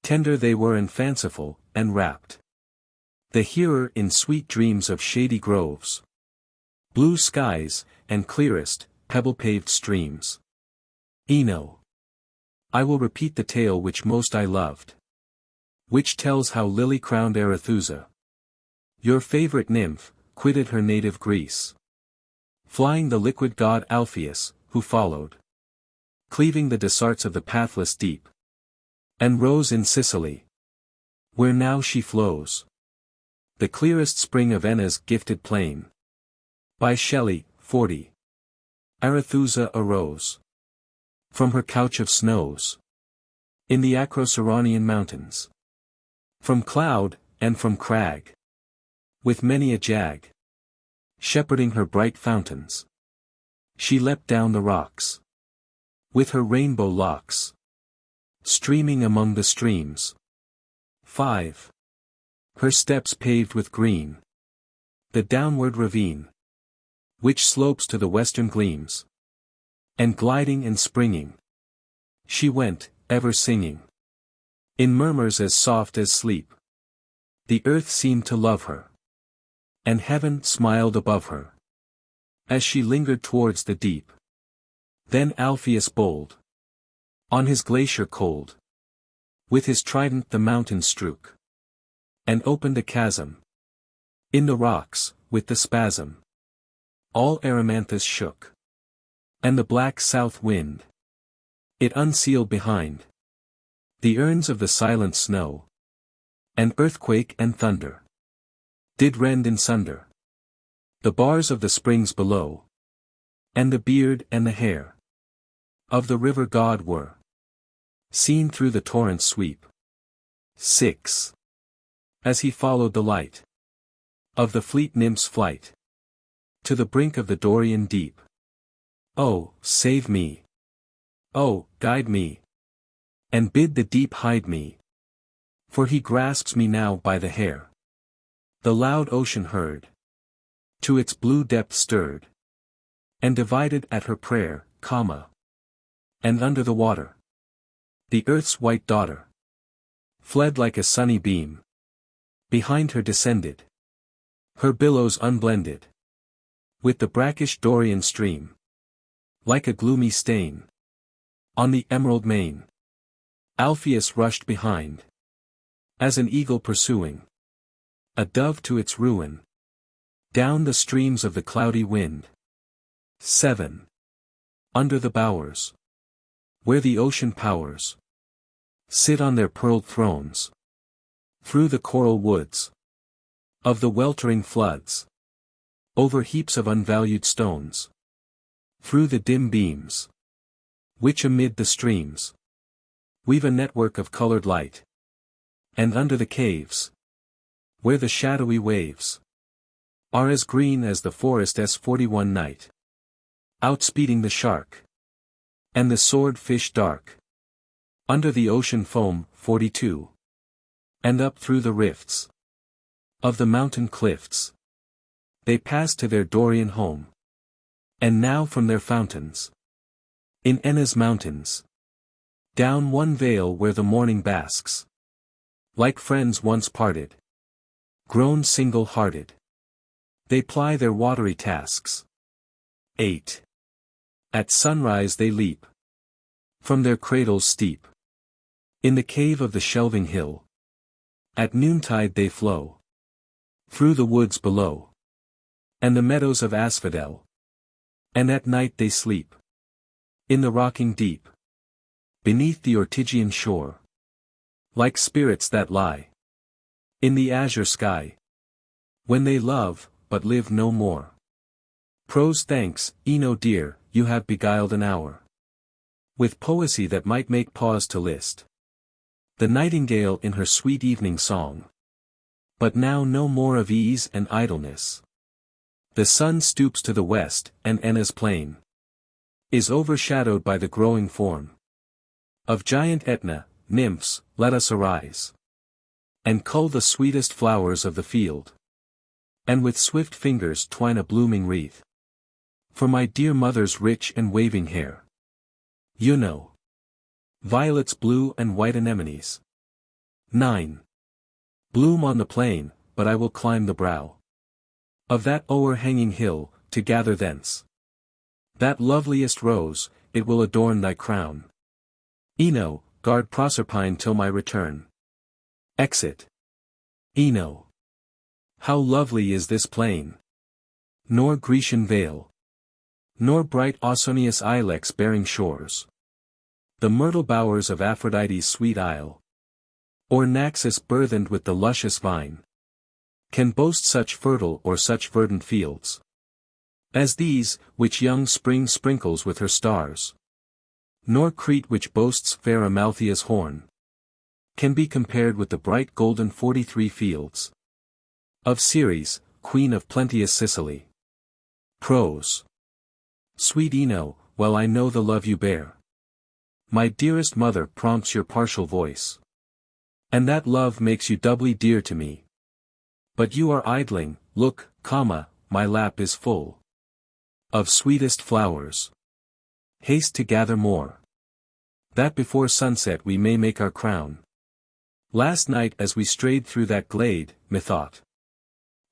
tender they were and fanciful, and wrapped the hearer in sweet dreams of shady groves, blue skies, and clearest, pebble-paved streams. Ino. I will repeat the tale which most I loved, which tells how lily-crowned Arethusa, your favorite nymph, quitted her native Greece, flying the liquid god Alpheus, who followed, cleaving the desarts of the pathless deep, and rose in Sicily, where now she flows, the clearest spring of Enna's gifted plain. By Shelley. 40. Arethusa arose from her couch of snows in the Acroceraunian mountains, from cloud, and from crag, with many a jag, shepherding her bright fountains. She leapt down the rocks, with her rainbow locks, streaming among the streams. 5. Her steps paved with green, the downward ravine, which slopes to the western gleams, and gliding and springing, she went, ever singing, in murmurs as soft as sleep. The earth seemed to love her, and heaven smiled above her, as she lingered towards the deep. Then Alpheus bold, on his glacier cold, with his trident the mountain strook, and opened a chasm in the rocks, with the spasm. All Erymanthus shook, and the black south wind, it unsealed behind the urns of the silent snow, and earthquake and thunder did rend in sunder the bars of the springs below, and the beard and the hair of the river god were seen through the torrent's sweep. 6. As he followed the light of the fleet nymph's flight to the brink of the Dorian deep. Oh, save me! Oh, guide me! And bid the deep hide me! For he grasps me now by the hair. The loud ocean heard, to its blue depth stirred, and divided at her prayer, and under the water, the earth's white daughter fled like a sunny beam. Behind her descended her billows unblended with the brackish Dorian stream, like a gloomy stain on the emerald main. Alpheus rushed behind, as an eagle pursuing a dove to its ruin, down the streams of the cloudy wind. 7. Under the bowers, where the ocean powers sit on their pearled thrones, through the coral woods of the weltering floods, over heaps of unvalued stones, through the dim beams, which amid the streams weave a network of colored light, and under the caves, where the shadowy waves are as green as the forest S41 night, outspeeding the shark and the sword-fish dark, under the ocean foam. 42. And up through the rifts of the mountain cliffs, They passed to their Dorian home. And now from their fountains. In Enna's mountains. Down one vale where the morning basks. Like friends once parted. Grown single-hearted. They ply their watery tasks. 8. At sunrise they leap. From their cradles steep. In the cave of the shelving hill. At noontide they flow. Through the woods below. And the meadows of asphodel. And at night they sleep. In the rocking deep. Beneath the Ortygian shore. Like spirits that lie. In the azure sky. When they love, but live no more. Prose thanks, Ino dear, you have beguiled an hour. With poesy that might make pause to list. The nightingale in her sweet evening song. But now no more of ease and idleness. The sun stoops to the west, and Enna's plain is overshadowed by the growing form of giant Etna. Nymphs, let us arise. And cull the sweetest flowers of the field. And with swift fingers twine a blooming wreath. For my dear mother's rich and waving hair. You know. Violets blue and white anemones. 9. Bloom on the plain, but I will climb the brow. Of that o'erhanging hill, to gather thence. That loveliest rose, it will adorn thy crown. Ino, guard Proserpine till my return. Exit. Ino. How lovely is this plain! Nor Grecian vale. Nor bright Ausonius ilex bearing shores. The myrtle bowers of Aphrodite's sweet isle. Or Naxos burthened with the luscious vine. Can boast such fertile or such verdant fields. As these, which young spring sprinkles with her stars. Nor Crete which boasts fair Amalthea's horn. Can be compared with the bright golden 43 fields. Of Ceres, queen of plenteous Sicily. Prose. Sweet Ino, well I know the love you bear. My dearest mother prompts your partial voice. And that love makes you doubly dear to me. But you are idling, look, my lap is full. Of sweetest flowers. Haste to gather more. That before sunset we may make our crown. Last night as we strayed through that glade, methought.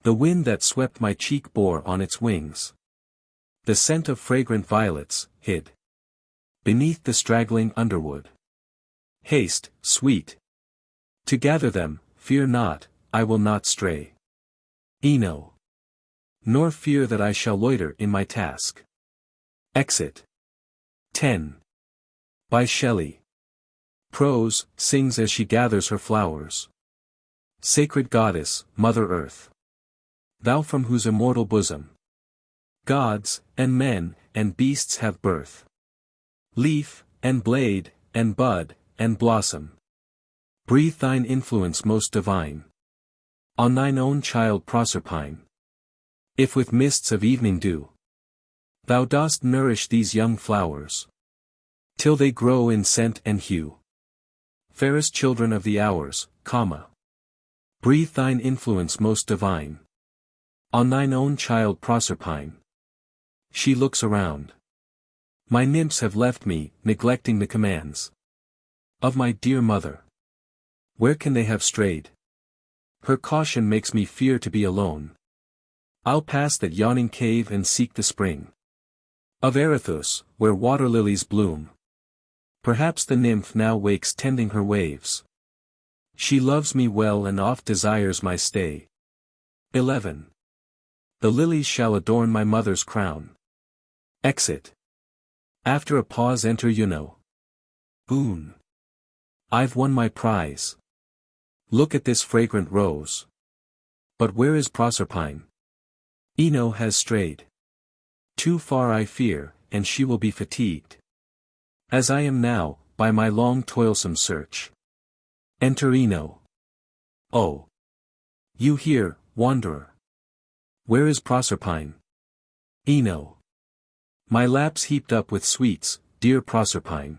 The wind that swept my cheek bore on its wings. The scent of fragrant violets, hid. Beneath the straggling underwood. Haste, sweet. To gather them, fear not, I will not stray. Ino. Nor fear that I shall loiter in my task. Exit. 10. By Shelley. Prose, sings as she gathers her flowers. Sacred goddess, Mother Earth. Thou from whose immortal bosom gods, and men, and beasts have birth. Leaf, and blade, and bud, and blossom. Breathe thine influence most divine. On thine own child Proserpine. If with mists of evening dew. Thou dost nourish these young flowers. Till they grow in scent and hue. Fairest children of the hours, breathe thine influence most divine. On thine own child Proserpine. She looks around. My nymphs have left me, neglecting the commands of my dear mother. Where can they have strayed? Her caution makes me fear to be alone. I'll pass that yawning cave and seek the spring of Erythus, where water lilies bloom. Perhaps the nymph now wakes tending her waves. She loves me well and oft desires my stay. 11. The lilies shall adorn my mother's crown. Exit. After a pause enter Juno. Boon. I've won my prize. Look at this fragrant rose. But where is Proserpine? Ino has strayed. Too far I fear, and she will be fatigued. As I am now, by my long toilsome search. Enter Ino. Oh. You here, wanderer. Where is Proserpine? Ino. My lap's heaped up with sweets, dear Proserpine.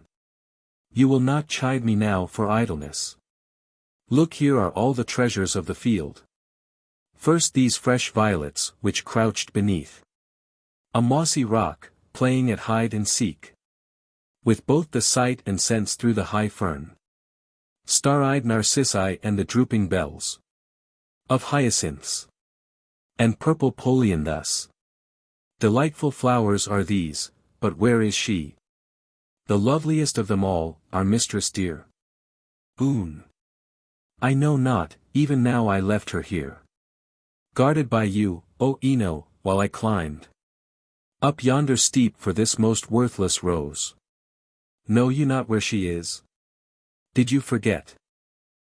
You will not chide me now for idleness. Look, here are all the treasures of the field. First these fresh violets, which crouched beneath a mossy rock, playing at hide and seek, with both the sight and sense through the high fern. Star-eyed narcissi and the drooping bells of hyacinths and purple polion thus. Delightful flowers are these, but where is she? The loveliest of them all, our mistress dear. I know not, even now I left her here, guarded by you, O Ino, while I climbed up yonder steep for this most worthless rose. Know you not where she is? Did you forget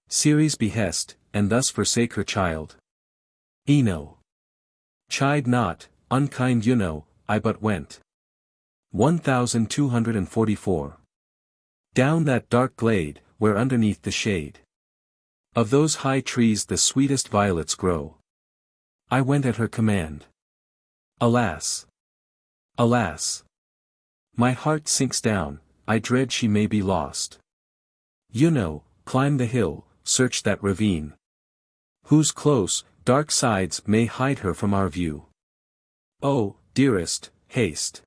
Ceres' behest, and thus forsake her child? Ino. Chide not, unkind you know, I but went 1244. Down that dark glade, where underneath the shade of those high trees the sweetest violets grow. I went at her command. Alas! Alas! My heart sinks down, I dread she may be lost. You know, climb the hill, search that ravine, whose close, dark sides may hide her from our view. Oh, dearest, haste!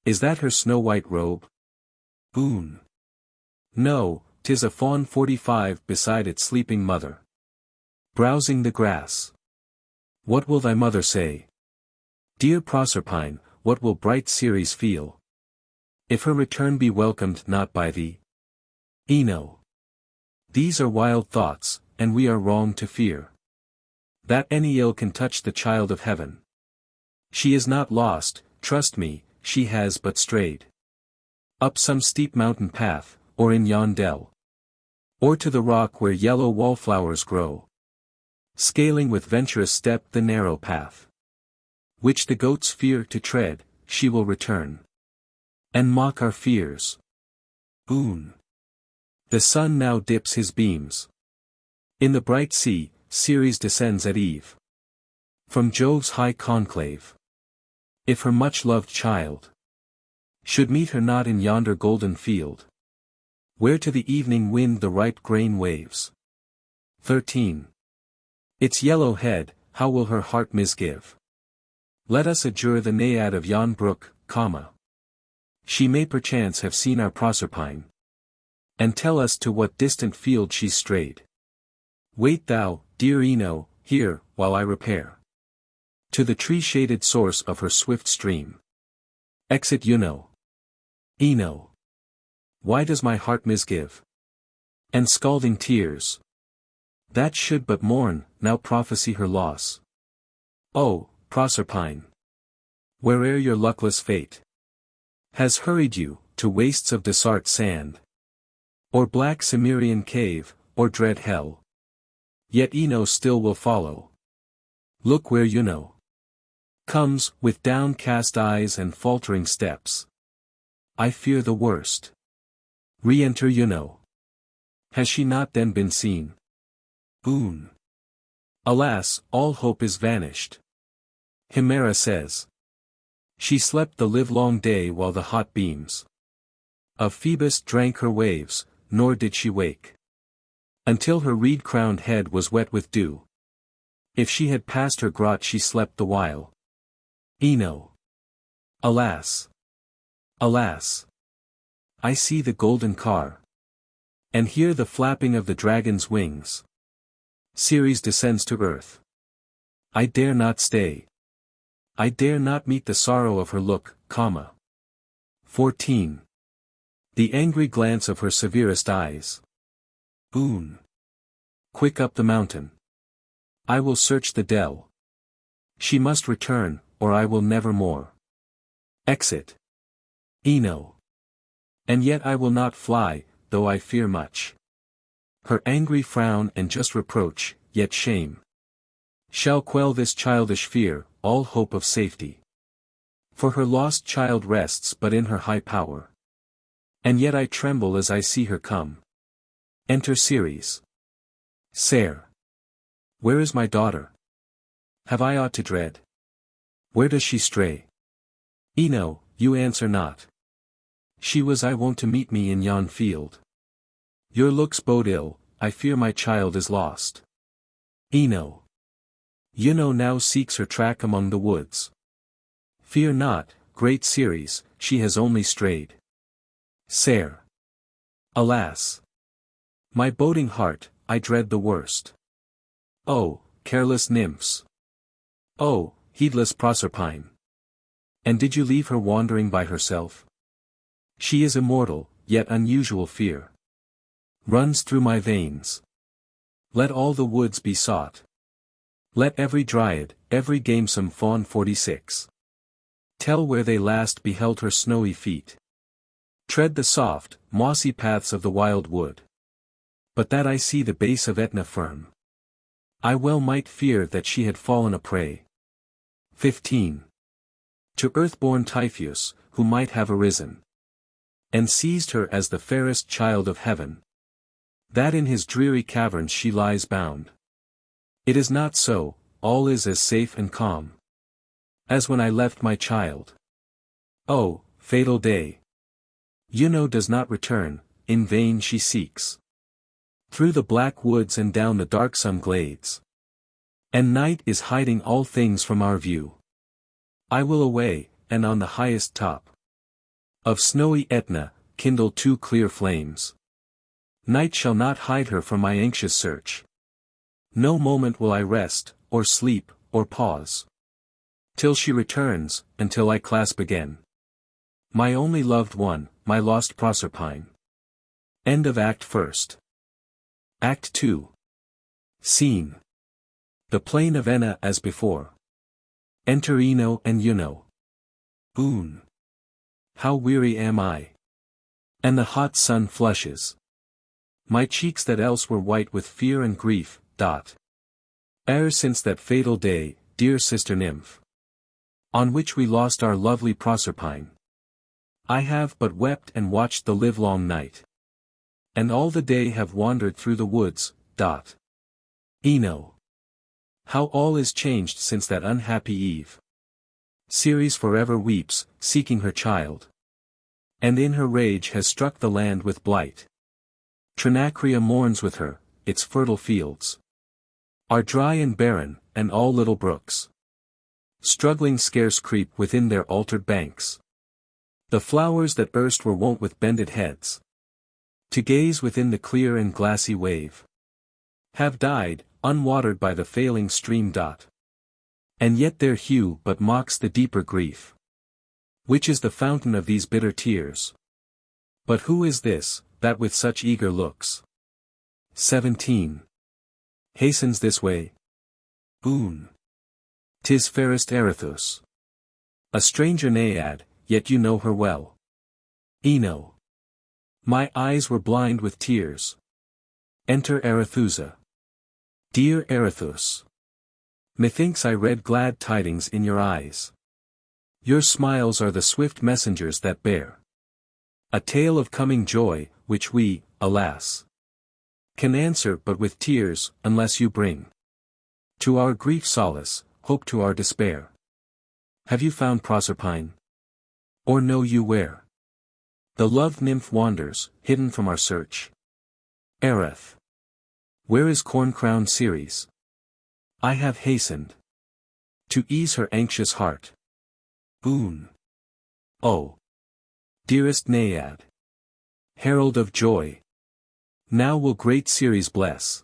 Is that her snow-white robe? No, 'tis a fawn 45 beside its sleeping mother, browsing the grass. What will thy mother say? Dear Proserpine, what will bright Ceres feel, if her return be welcomed not by thee? Ino. These are wild thoughts, and we are wrong to fear that any ill can touch the child of heaven. She is not lost, trust me, she has but strayed up some steep mountain path, or in yon dell, or to the rock where yellow wallflowers grow, scaling with venturous step the narrow path, which the goats fear to tread. She will return and mock our fears. The sun now dips his beams in the bright sea. Ceres descends at eve from Jove's high conclave. If her much-loved child should meet her not in yonder golden field, where to the evening wind the ripe grain waves. 13. Its yellow head, how will her heart misgive? Let us adjure the naiad of yon brook, she may perchance have seen our Proserpine, and tell us to what distant field she's strayed. Wait thou, dear Ino, here, while I repair to the tree-shaded source of her swift stream. Exit you know. Ino. Why does my heart misgive? And scalding tears, that should but mourn, now prophesy her loss. Oh, Proserpine! Where'er your luckless fate has hurried you, to wastes of Desart sand, or black Cimmerian cave, or dread hell, yet Ino still will follow. Look where you know comes, with downcast eyes and faltering steps. I fear the worst. Re-enter you know. Has she not then been seen? Alas, all hope is vanished. Himera says she slept the livelong day while the hot beams of Phoebus drank her waves, nor did she wake until her reed-crowned head was wet with dew. If she had passed her grot she slept the while. Ino. Alas! Alas! I see the golden car, and hear the flapping of the dragon's wings. Ceres descends to earth. I dare not stay. I dare not meet the sorrow of her look, 14. The angry glance of her severest eyes. Quick up the mountain. I will search the dell. She must return, or I will never more. Exit. Ino. And yet I will not fly, though I fear much her angry frown and just reproach, yet shame shall quell this childish fear, all hope of safety. For her lost child rests but in her high power. And yet I tremble as I see her come. Enter Ceres. Sire. Where is my daughter? Have I aught to dread? Where does she stray? Ino, you answer not. She was I wont to meet me in yon field. Your looks bode ill, I fear my child is lost. Ino. Juno now seeks her track among the woods. Fear not, great Ceres, she has only strayed. Ser. Alas! My boding heart, I dread the worst. Oh, careless nymphs! Oh, heedless Proserpine! And did you leave her wandering by herself? She is immortal, yet unusual fear runs through my veins. Let all the woods be sought. Let every dryad, every gamesome fawn 46 tell where they last beheld her snowy feet. Tread the soft, mossy paths of the wild wood. But that I see the base of Etna firm, I well might fear that she had fallen a prey. 15. To earth-born Typhoeus, who might have arisen and seized her as the fairest child of heaven, that in his dreary caverns she lies bound. It is not so, all is as safe and calm as when I left my child. Oh, fatal day! Juno does not return, in vain she seeks through the black woods and down the darksome glades. And night is hiding all things from our view. I will away, and on the highest top of snowy Etna, kindle two clear flames. Night shall not hide her from my anxious search. No moment will I rest, or sleep, or pause, till she returns, until I clasp again my only loved one, my lost Proserpine. End of Act 1. Act 2. Scene: the plain of Enna as before. Enter Ino and Juno. Oon! How weary am I! And the hot sun flushes my cheeks that else were white with fear and grief. Ere since that fatal day, dear sister nymph, on which we lost our lovely Proserpine, I have but wept and watched the livelong night, and all the day have wandered through the woods. Ino! How all is changed since that unhappy eve! Ceres forever weeps, seeking her child, and in her rage has struck the land with blight. Trinacria mourns with her, its fertile fields are dry and barren, and all little brooks struggling scarce creep within their altered banks. The flowers that erst were wont with bended heads to gaze within the clear and glassy wave have died, unwatered by the failing stream. And yet their hue but mocks the deeper grief, which is the fountain of these bitter tears. But who is this, that with such eager looks 17 hastens this way? Oon! 'Tis fairest Erithus, a stranger Naiad, yet you know her well. Ino! My eyes were blind with tears. Enter Arethusa. Dear Erithus! Methinks I read glad tidings in your eyes. Your smiles are the swift messengers that bear a tale of coming joy, which we, alas, can answer but with tears, unless you bring to our grief solace, hope to our despair. Have you found Proserpine? Or know you where the loved nymph wanders, hidden from our search? Ereth! Where is corn-crowned Ceres? I have hastened to ease her anxious heart. Oon! Oh! Dearest Naiad, herald of joy, now will great Ceres bless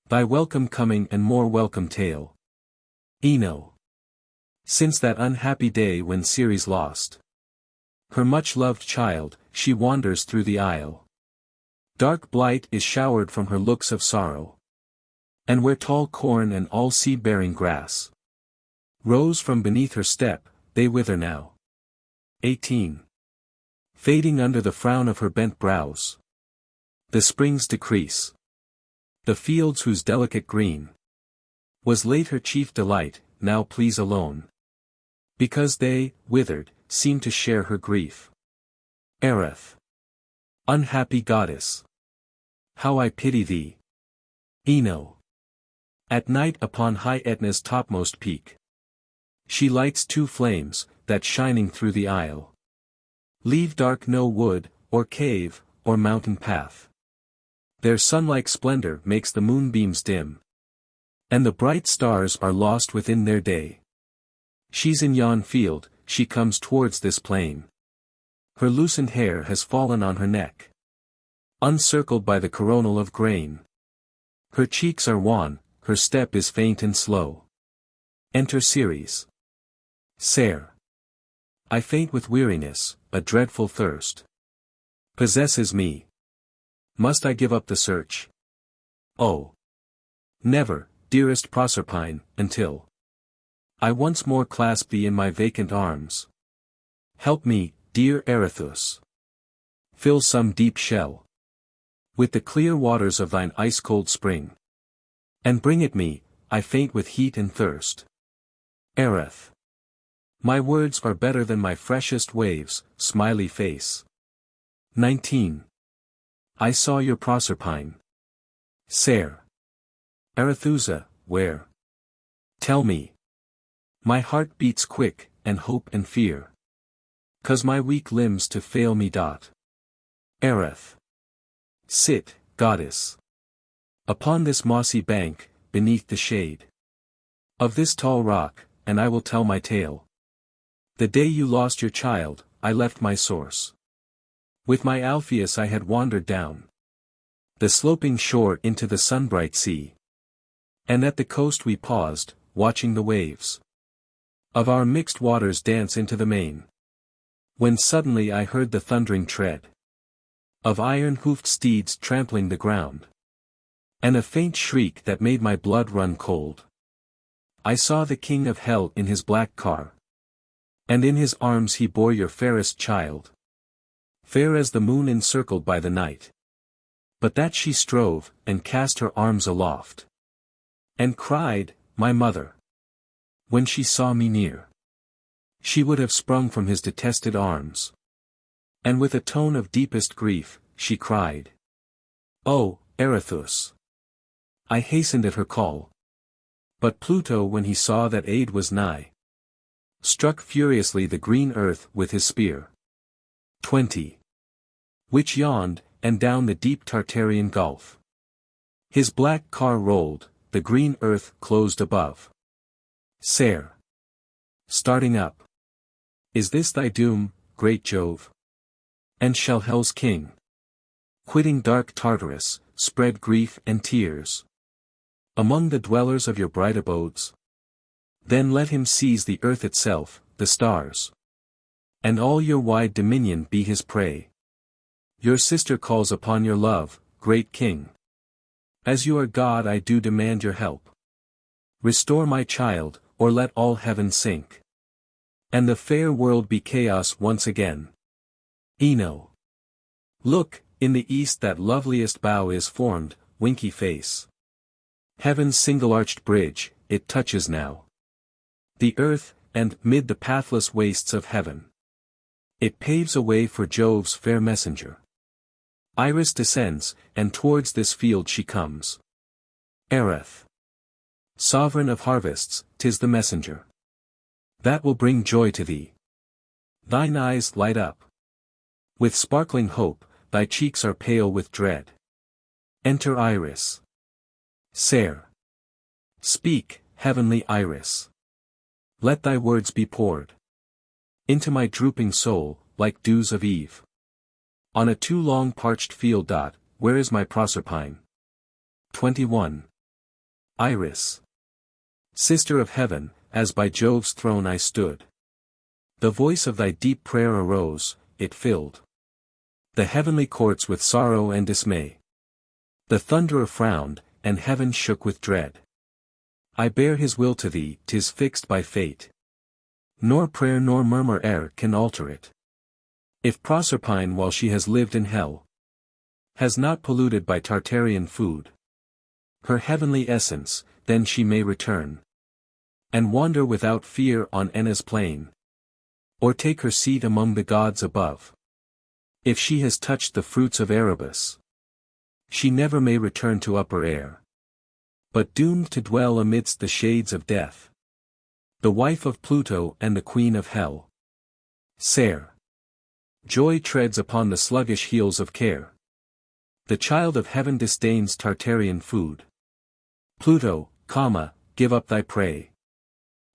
thy welcome coming and more welcome tale. Ino! Since that unhappy day when Ceres lost her much-loved child, she wanders through the isle. Dark blight is showered from her looks of sorrow, and where tall corn and all seed-bearing grass rose from beneath her step, they wither now. 18. Fading under the frown of her bent brows, the springs decrease. The fields whose delicate green was late her chief delight, now please alone, because they, withered, seem to share her grief. Ereth! Unhappy goddess! How I pity thee! Ino! At night upon high Etna's topmost peak, she lights two flames, that shining through the isle leave dark no wood, or cave, or mountain path. Their sun-like splendor makes the moonbeams dim, And the bright stars are lost within their day. She's in yon field, she comes towards this plain. Her loosened hair has fallen on her neck, uncircled by the coronal of grain. Her cheeks are wan, her step is faint and slow. Enter Ceres. Sere. I faint with weariness, a dreadful thirst possesses me. Must I give up the search? Oh! Never, dearest Proserpine, until I once more clasp thee in my vacant arms. Help me, dear Erethus. Fill some deep shell with the clear waters of thine ice-cold spring. And bring it me, I faint with heat and thirst. Ereth. My words are better than my freshest waves, smiley face. 19. I saw your Proserpine. Sere. Arethusa, where? Tell me. My heart beats quick, and hope and fear. 'Cause my weak limbs to fail me dot. Ereth. Sit, goddess. Upon this mossy bank, beneath the shade of this tall rock, and I will tell my tale. The day you lost your child, I left my source. With my Alpheus I had wandered down the sloping shore into the sunbright sea. And at the coast we paused, watching the waves of our mixed waters dance into the main. When suddenly I heard the thundering tread of iron-hoofed steeds trampling the ground, and a faint shriek that made my blood run cold. I saw the king of hell in his black car, and in his arms he bore your fairest child, fair as the moon encircled by the night. But that she strove, and cast her arms aloft, and cried, my mother. When she saw me near, she would have sprung from his detested arms. And with a tone of deepest grief, she cried, O, Erethus! I hastened at her call. But Pluto, when he saw that aid was nigh, struck furiously the green earth with his spear. 20. Which yawned, and down the deep Tartarian gulf his black car rolled, the green earth closed above. Sere. Starting up. Is this thy doom, great Jove? And shall hell's king, quitting dark Tartarus, spread grief and tears among the dwellers of your bright abodes? Then let him seize the earth itself, the stars, and all your wide dominion be his prey. Your sister calls upon your love, great king. As you are God, I do demand your help. Restore my child, or let all heaven sink, and the fair world be chaos once again. Eno. Look, in the east that loveliest bow is formed, winky face. Heaven's single-arched bridge, it touches now the earth, and, mid the pathless wastes of heaven, it paves a way for Jove's fair messenger. Iris descends, and towards this field she comes. Ereth. Sovereign of harvests, 'tis the messenger that will bring joy to thee. Thine eyes light up with sparkling hope, thy cheeks are pale with dread. Enter Iris. Sere. Speak, heavenly Iris. Let thy words be poured into my drooping soul, like dews of eve on a too long parched field. Where is my Proserpine? 21. Iris. Sister of heaven, as by Jove's throne I stood, the voice of thy deep prayer arose, it filled the heavenly courts with sorrow and dismay. The thunderer frowned, and heaven shook with dread. I bear his will to thee, 'tis fixed by fate. Nor prayer nor murmur e'er can alter it. If Proserpine, while she has lived in hell, has not polluted by Tartarian food her heavenly essence, then she may return and wander without fear on Enna's plain, or take her seat among the gods above. If she has touched the fruits of Erebus, she never may return to upper air, but doomed to dwell amidst the shades of death, the wife of Pluto and the queen of hell. Sere. Joy treads upon the sluggish heels of care. The child of heaven disdains Tartarian food. Pluto, give up thy prey.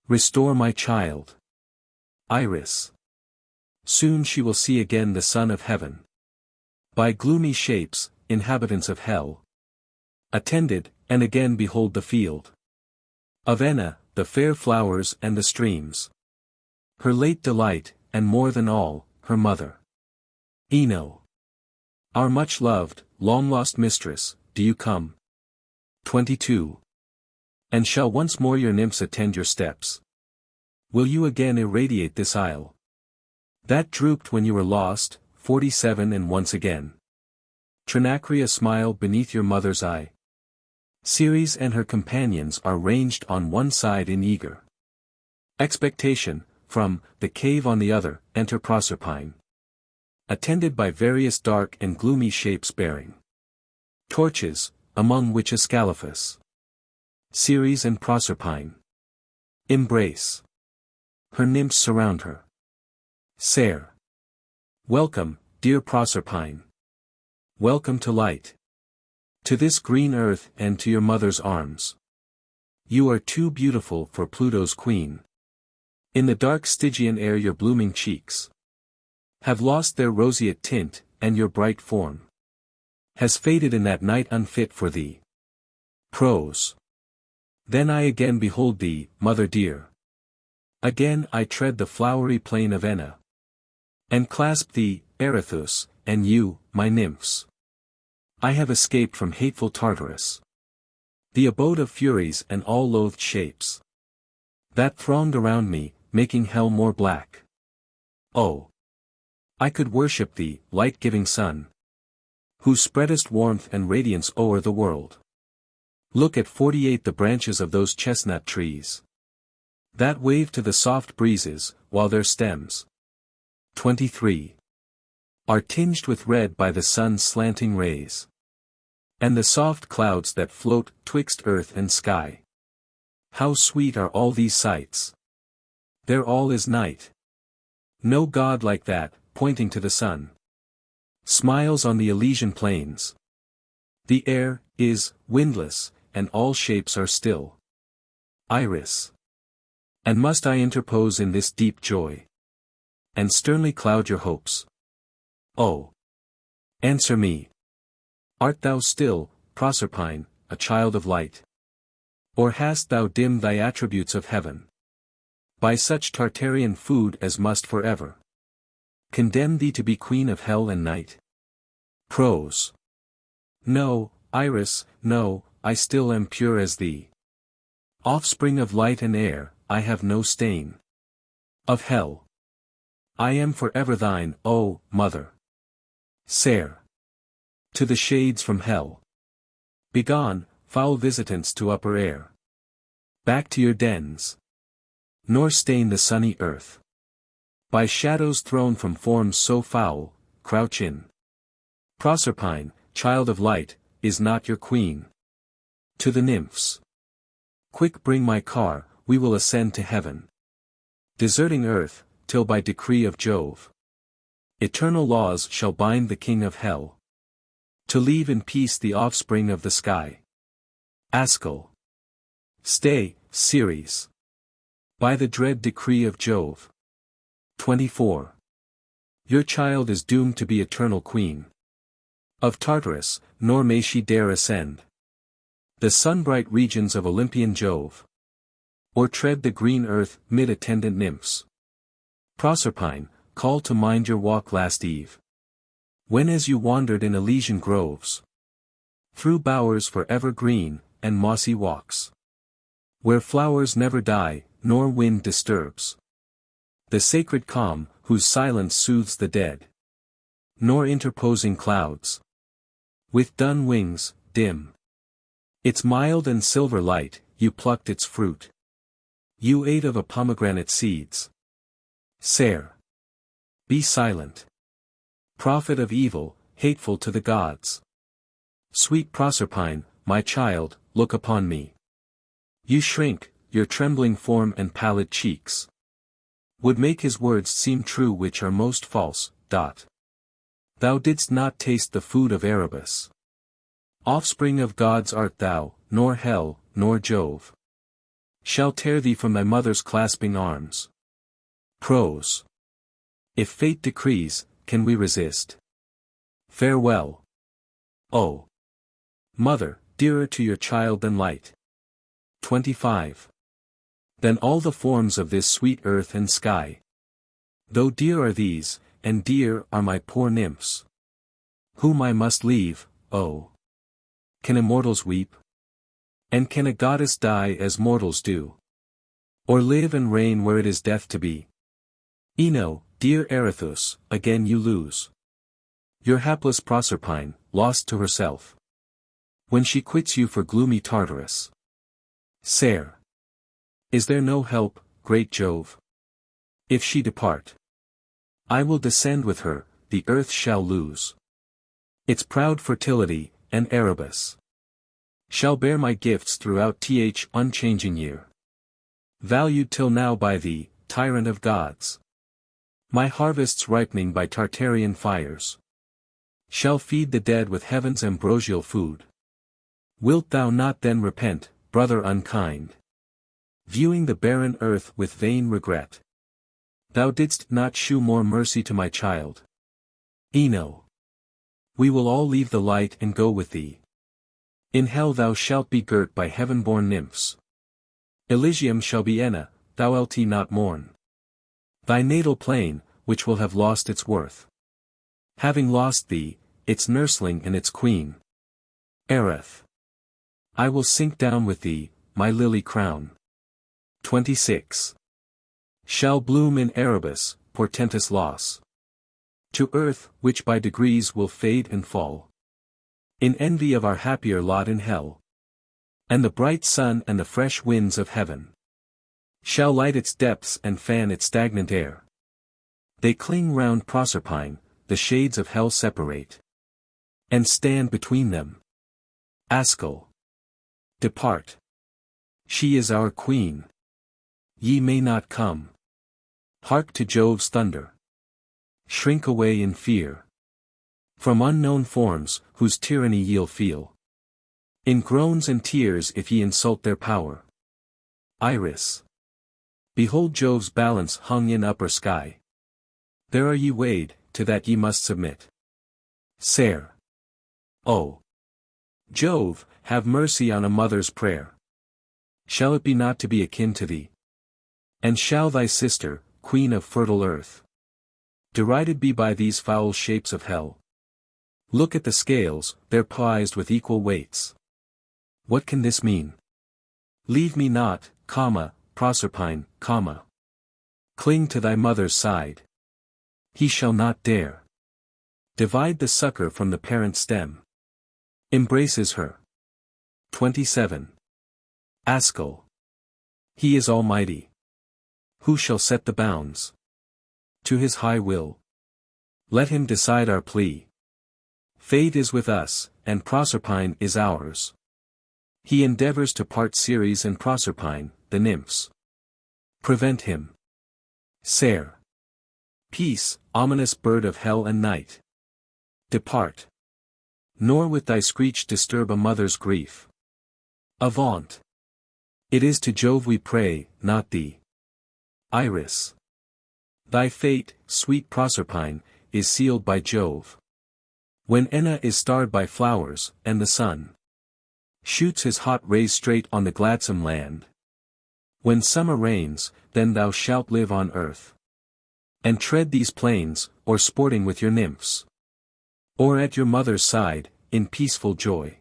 Restore my child. Iris. Soon she will see again the Son of Heaven. By gloomy shapes, inhabitants of hell. Attended, and again behold the field of Enna, the fair flowers and the streams. Her late delight, and more than all, her mother. Ino. Our much-loved, long-lost mistress, do you come? 22. And shall once more your nymphs attend your steps? Will you again irradiate this isle that drooped when you were lost? 47. And once again Trinacria smile beneath your mother's eye. Ceres and her companions are ranged on one side in eager expectation. From the cave on the other enter Proserpine, attended by various dark and gloomy shapes bearing torches, among which Ascalaphus, Ceres and Proserpine embrace. Her nymphs surround her. Ser. Welcome, dear Proserpine. Welcome to light. To this green earth and to your mother's arms. You are too beautiful for Pluto's queen. In the dark Stygian air your blooming cheeks have lost their roseate tint, and your bright form has faded in that night unfit for thee. Prose. Then I again behold thee, mother dear. Again I tread the flowery plain of Enna, and clasp thee, Erithus, and you, my nymphs. I have escaped from hateful Tartarus, the abode of furies and all loathed shapes that thronged around me, making hell more black. Oh! I could worship thee, light-giving sun, who spreadest warmth and radiance o'er the world. Look at 48 the branches of those chestnut trees that wave to the soft breezes, while their stems 23 are tinged with red by the sun's slanting rays, and the soft clouds that float twixt earth and sky. How sweet are all these sights! There all is night. No god like that, pointing to the sun, smiles on the Elysian plains. The air is windless, and all shapes are still. Iris. And must I interpose in this deep joy, and sternly cloud your hopes? Oh! Answer me. Art thou still, Proserpine, a child of light? Or hast thou dimmed thy attributes of heaven by such Tartarian food as must forever condemn thee to be queen of hell and night? Prose. No, Iris, no, I still am pure as thee. Offspring of light and air, I have no stain of hell. I am forever thine, O mother. Ser. To the shades from hell. Begone, foul visitants to upper air. Back to your dens. Nor stain the sunny earth by shadows thrown from forms so foul. Crouch in. Proserpine, child of light, is not your queen. To the nymphs. Quick bring my car, we will ascend to heaven. Deserting earth, till by decree of Jove eternal laws shall bind the king of hell to leave in peace the offspring of the sky. Askell. Stay, Ceres. By the dread decree of Jove. 24. Your child is doomed to be eternal queen of Tartarus, nor may she dare ascend the sun-bright regions of Olympian Jove, or tread the green earth mid attendant nymphs. Proserpine, call to mind your walk last eve, when as you wandered in Elysian groves, through bowers forever green, and mossy walks, where flowers never die, nor wind disturbs the sacred calm, whose silence soothes the dead, nor interposing clouds with dun wings, dim its mild and silver light. You plucked its fruit, you ate of a pomegranate seeds. Ser. Be silent. Prophet of evil, hateful to the gods. Sweet Proserpine, my child, look upon me. You shrink, your trembling form and pallid cheeks would make his words seem true which are most false. Thou didst not taste the food of Erebus. Offspring of gods art thou, nor hell, nor Jove shall tear thee from thy mother's clasping arms. Prose. If fate decrees, can we resist? Farewell. Oh, mother, dearer to your child than light. 25. Than all the forms of this sweet earth and sky. Though dear are these, and dear are my poor nymphs, whom I must leave, oh. Can immortals weep? And can a goddess die as mortals do? Or live and reign where it is death to be? Ino, dear Erithus, again you lose your hapless Proserpine, lost to herself, when she quits you for gloomy Tartarus. Sere. Is there no help, great Jove? If she depart, I will descend with her, the earth shall lose its proud fertility, and Erebus shall bear my gifts throughout th unchanging year. Valued till now by thee, tyrant of gods. My harvests ripening by Tartarian fires shall feed the dead with heaven's ambrosial food. Wilt thou not then repent, brother unkind? Viewing the barren earth with vain regret. Thou didst not shew more mercy to my child. Ino. We will all leave the light and go with thee. In hell thou shalt be girt by heaven-born nymphs. Elysium shall be Enna, thou lt not mourn. Thy natal plain, which will have lost its worth. Having lost thee, its nursling and its queen. Ereth. I will sink down with thee, my lily crown. 26. Shall bloom in Erebus, portentous loss. To earth, which by degrees will fade and fall. In envy of our happier lot in hell. And the bright sun and the fresh winds of heaven shall light its depths and fan its stagnant air. They cling round Proserpine, the shades of hell separate, and stand between them. Askel. Depart. She is our queen. Ye may not come. Hark to Jove's thunder. Shrink away in fear from unknown forms, whose tyranny ye'll feel in groans and tears if ye insult their power. Iris. Behold Jove's balance hung in upper sky. There are ye weighed, to that ye must submit. Sere. Oh, Jove, have mercy on a mother's prayer. Shall it be not to be akin to thee? And shall thy sister, queen of fertile earth, derided be by these foul shapes of hell? Look at the scales, they're poised with equal weights. What can this mean? Leave me not, comma, Proserpine, comma. Cling to thy mother's side. He shall not dare divide the sucker from the parent stem. Embraces her. 27. Askel. He is almighty. Who shall set the bounds to his high will? Let him decide our plea. Fate is with us, and Proserpine is ours. He endeavors to part Ceres and Proserpine, the nymphs. Prevent him. Sere. Peace, ominous bird of hell and night. Depart. Nor with thy screech disturb a mother's grief. Avaunt. It is to Jove we pray, not thee. Iris. Thy fate, sweet Proserpine, is sealed by Jove. When Enna is starred by flowers, and the sun shoots his hot rays straight on the gladsome land. When summer reigns, then thou shalt live on earth, and tread these plains, or sporting with your nymphs, or at your mother's side, in peaceful joy.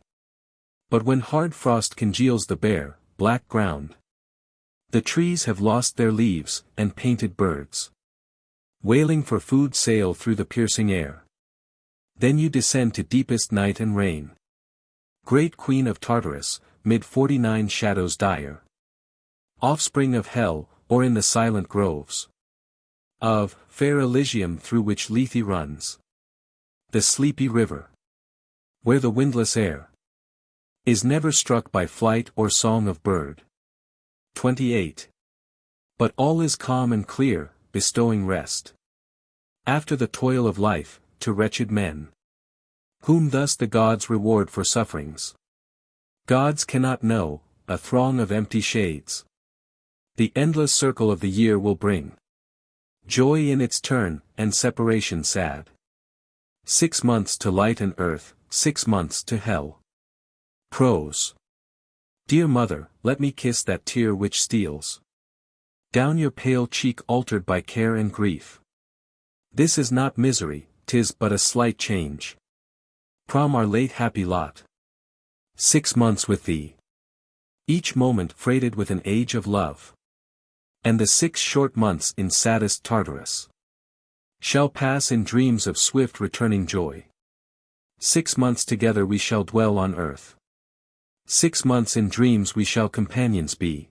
But when hard frost congeals the bare, black ground, the trees have lost their leaves, and painted birds, wailing for food, sail through the piercing air. Then you descend to deepest night and rain. Great Queen of Tartarus, mid 49 shadows dire. Offspring of hell, or in the silent groves of fair Elysium through which Lethe runs. The sleepy river, where the windless air is never struck by flight or song of bird. 28. But all is calm and clear, bestowing rest after the toil of life, to wretched men, whom thus the gods reward for sufferings. Gods cannot know, a throng of empty shades. The endless circle of the year will bring joy in its turn, and separation sad. 6 months to light and earth, 6 months to hell. Prose. Dear mother, let me kiss that tear which steals down your pale cheek altered by care and grief. This is not misery, 'tis but a slight change from our late happy lot. 6 months with thee, each moment freighted with an age of love. And the 6 short months in saddest Tartarus shall pass in dreams of swift returning joy. 6 months together we shall dwell on earth. 6 months in dreams we shall companions be.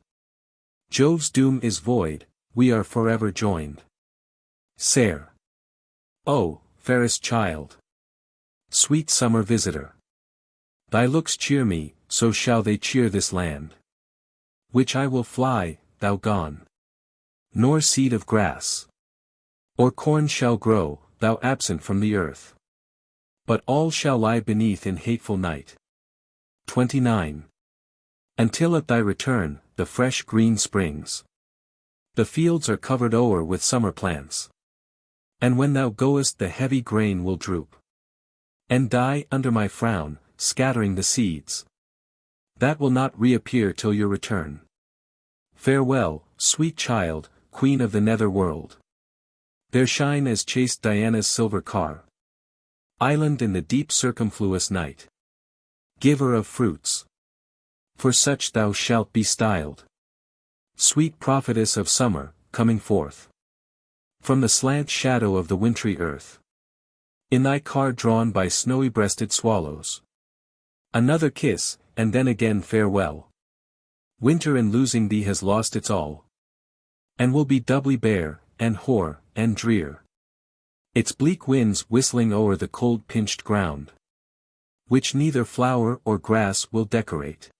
Jove's doom is void, we are forever joined. Ser. Oh, fairest child! Sweet summer visitor! Thy looks cheer me, so shall they cheer this land. Which I will fly, thou gone. Nor seed of grass or corn shall grow, thou absent from the earth. But all shall lie beneath in hateful night. 29. Until at thy return, the fresh green springs. The fields are covered o'er with summer plants. And when thou goest the heavy grain will droop and die under my frown, scattering the seeds that will not reappear till your return. Farewell, sweet child, queen of the nether world. There shine as chaste Diana's silver car. Island in the deep circumfluous night. Giver of fruits. For such thou shalt be styled. Sweet prophetess of summer, coming forth from the slant shadow of the wintry earth. In thy car drawn by snowy-breasted swallows. Another kiss, and then again farewell. Winter in losing thee has lost its all. And will be doubly bare, and hoar, and drear. Its bleak winds whistling o'er the cold pinched ground. Which neither flower or grass will decorate.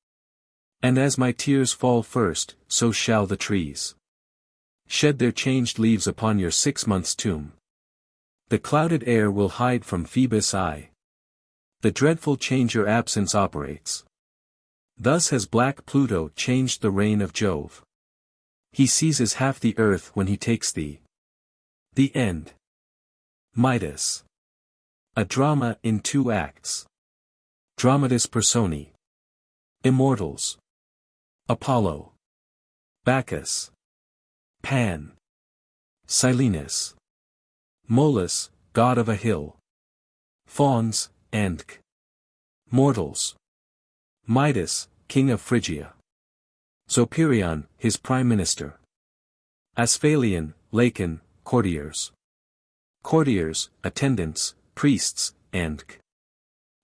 And as my tears fall first, so shall the trees shed their changed leaves upon your 6 months' tomb. The clouded air will hide from Phoebus' eye the dreadful change your absence operates. Thus has black Pluto changed the reign of Jove. He seizes half the earth when he takes thee. The end. Midas. A drama in 2 acts. Dramatis Personae. Immortals. Apollo. Bacchus. Pan. Silenus. Molus, god of a hill. Fauns, Andk. Mortals. Midas, king of Phrygia. Zopyrion, his prime minister. Asphalion, Lacon, courtiers. Courtiers, attendants, priests, Andk.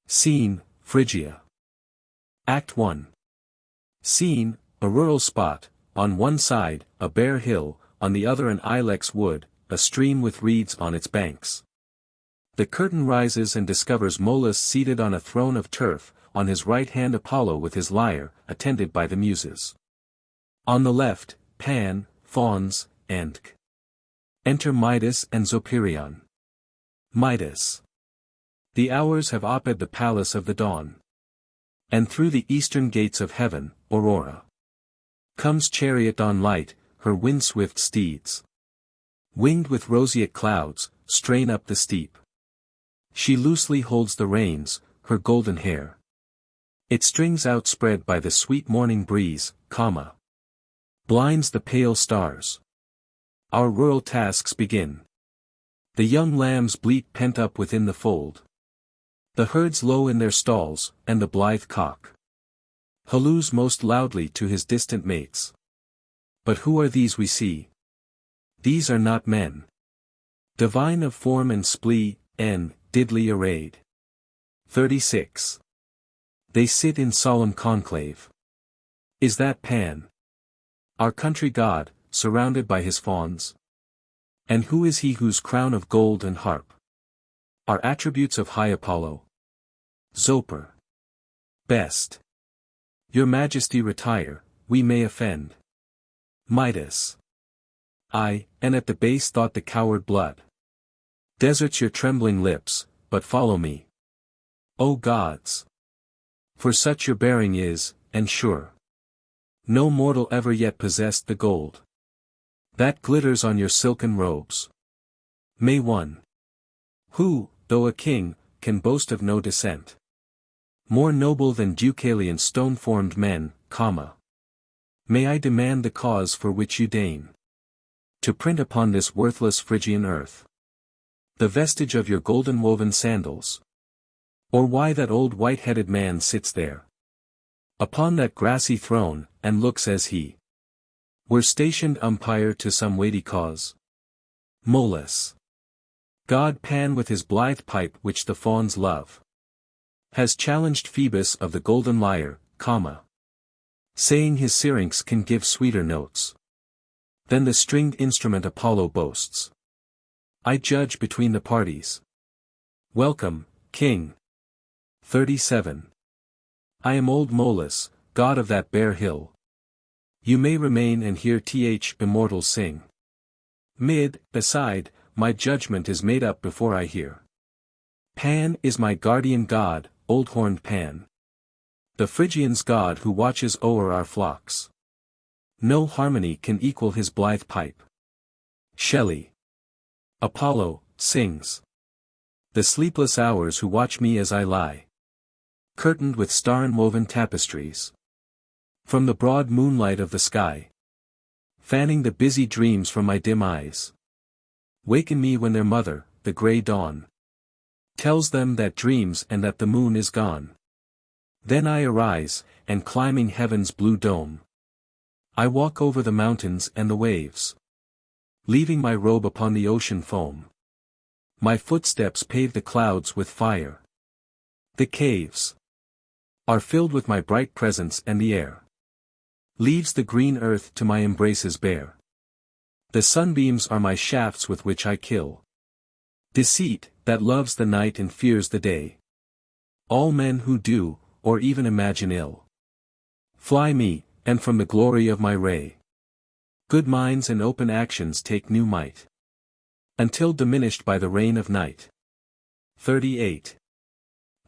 Scene, Phrygia. Act 1. Scene, a rural spot, on one side, a bare hill, on the other an ilex wood, a stream with reeds on its banks. The curtain rises and discovers Molus seated on a throne of turf, on his right hand Apollo with his lyre, attended by the Muses. On the left, Pan, Fauns, Andk. Enter Midas and Zopyrion. Midas. The hours have opened the palace of the dawn. And through the eastern gates of heaven, Aurora comes chariot on light, her wind-swift steeds, winged with roseate clouds, strain up the steep. She loosely holds the reins, her golden hair its strings outspread by the sweet morning breeze, blinds the pale stars. Our rural tasks begin. The young lambs bleat pent up within the fold. The herds low in their stalls, and the blithe cock halloos most loudly to his distant mates. But who are these we see? These are not men. Divine of form and splee, didly arrayed. 36. They sit in solemn conclave. Is that Pan, our country god, surrounded by his fauns? And who is he whose crown of gold and harp are attributes of high Apollo? Zoper. Best. Your Majesty retire, we may offend. Midas. I, and at the base thought the coward blood deserts your trembling lips, but follow me. O gods! For such your bearing is, and sure. No mortal ever yet possessed the gold that glitters on your silken robes. May one, who, though a king, can boast of no descent more noble than Deucalion stone-formed men, may I demand the cause for which you deign to print upon this worthless Phrygian earth the vestige of your golden-woven sandals? Or why that old white-headed man sits there upon that grassy throne, and looks as he were stationed umpire to some weighty cause? Molas, god Pan with his blithe pipe which the fauns love, has challenged Phoebus of the golden lyre, saying his syrinx can give sweeter notes than the stringed instrument Apollo boasts. I judge between the parties. Welcome, King. 37. I am old Molas, god of that bare hill. You may remain and hear immortals sing. Beside, my judgment is made up before I hear. Pan is my guardian god, old-horned Pan, the Phrygians' god who watches o'er our flocks. No harmony can equal his blithe pipe. Shelley. Apollo, sings. The sleepless hours who watch me as I lie, curtained with star-enwoven tapestries, from the broad moonlight of the sky, fanning the busy dreams from my dim eyes, waken me when their mother, the grey dawn, tells them that dreams and that the moon is gone. Then I arise, and climbing heaven's blue dome, I walk over the mountains and the waves, leaving my robe upon the ocean foam. My footsteps pave the clouds with fire. The caves are filled with my bright presence, and the air leaves the green earth to my embraces bare. The sunbeams are my shafts with which I kill deceit, that loves the night and fears the day. All men who do, or even imagine ill, fly me, and from the glory of my ray, good minds and open actions take new might, until diminished by the reign of night. 38.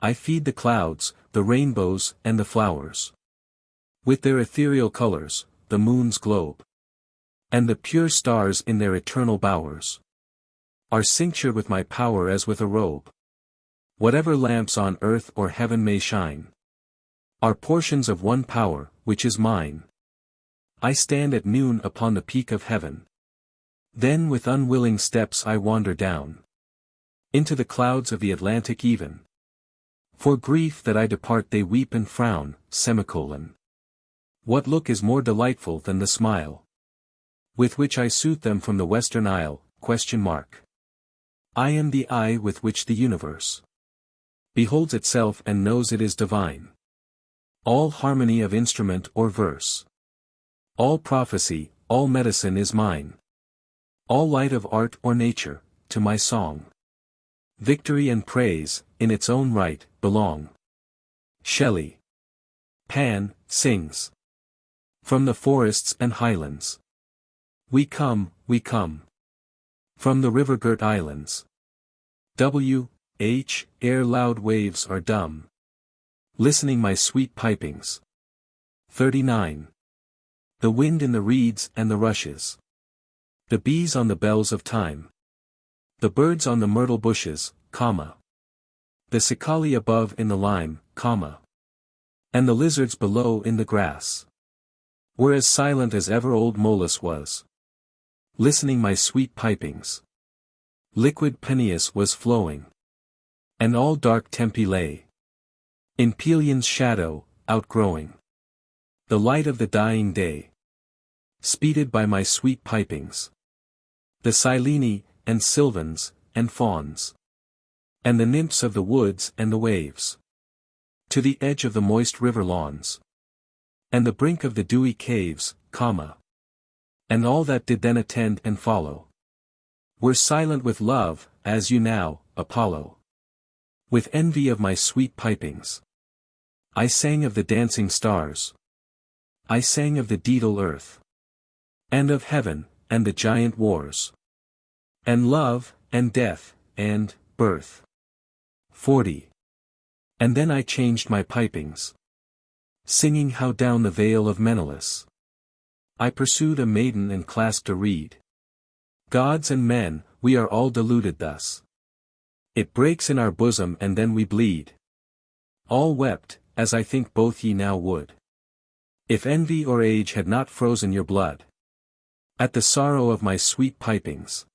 I feed the clouds, the rainbows, and the flowers with their ethereal colors, the moon's globe, and the pure stars in their eternal bowers are cinctured with my power as with a robe. Whatever lamps on earth or heaven may shine are portions of one power, which is mine. I stand at noon upon the peak of heaven. Then with unwilling steps I wander down into the clouds of the Atlantic even. For grief that I depart they weep and frown, What look is more delightful than the smile with which I soothe them from the western isle? I am the eye with which the universe beholds itself and knows it is divine. All harmony of instrument or verse, all prophecy, all medicine is mine. All light of art or nature, to my song, victory and praise, in its own right, belong. Shelley. Pan, sings. From the forests and highlands we come, from the river-girt islands. Ere loud waves are dumb, listening my sweet pipings. 39. The wind in the reeds and the rushes, the bees on the bells of time, the birds on the myrtle bushes, the cicale above in the lime, and the lizards below in the grass, were as silent as ever old Molas was, listening my sweet pipings. Liquid Peneus was flowing, and all dark Tempe lay in Pelion's shadow, outgrowing the light of the dying day, speeded by my sweet pipings. The Sileni, and Sylvans, and Fauns, and the nymphs of the woods and the waves, to the edge of the moist river lawns, and the brink of the dewy caves, and all that did then attend and follow, were silent with love, as you now, Apollo, with envy of my sweet pipings. I sang of the dancing stars, I sang of the daedal earth, and of heaven, and the giant wars, and love, and death, and birth. 40. And then I changed my pipings Singing how down the vale of Menelaus I pursued a maiden and clasped a reed. Gods and men, we are all deluded thus. It breaks in our bosom and then we bleed. All wept, as I think both ye now would. If envy or age had not frozen your blood. At the sorrow of my sweet pipings.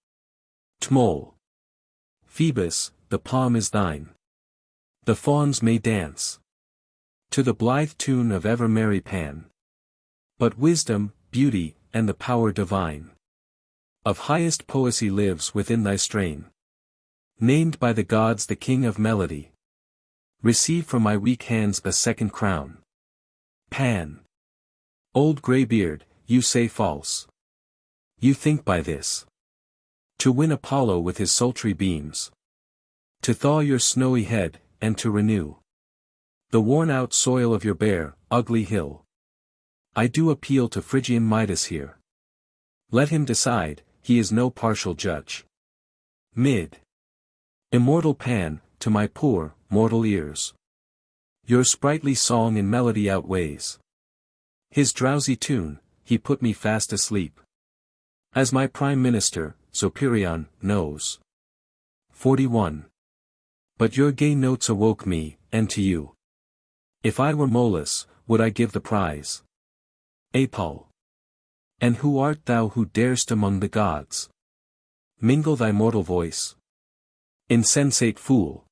Tmol. Phoebus, the palm is thine. The fauns may dance to the blithe tune of ever merry Pan. But wisdom, beauty, and the power divine of highest poesy lives within thy strain. Named by the gods the king of melody. Receive from my weak hands a second crown. Pan. Old greybeard, you say false. You think by this to win Apollo with his sultry beams. To thaw your snowy head, and to renew the worn-out soil of your bare, ugly hill. I do appeal to Phrygian Midas here. Let him decide, he is no partial judge. Mid. Immortal Pan, to my poor, mortal ears. Your sprightly song in melody outweighs his drowsy tune, he put me fast asleep. As my prime minister, Zopyrion, knows. 41. But your gay notes awoke me, and to you. If I were Molus, would I give the prize? Apol. And who art thou who darest among the gods mingle thy mortal voice? Insensate fool!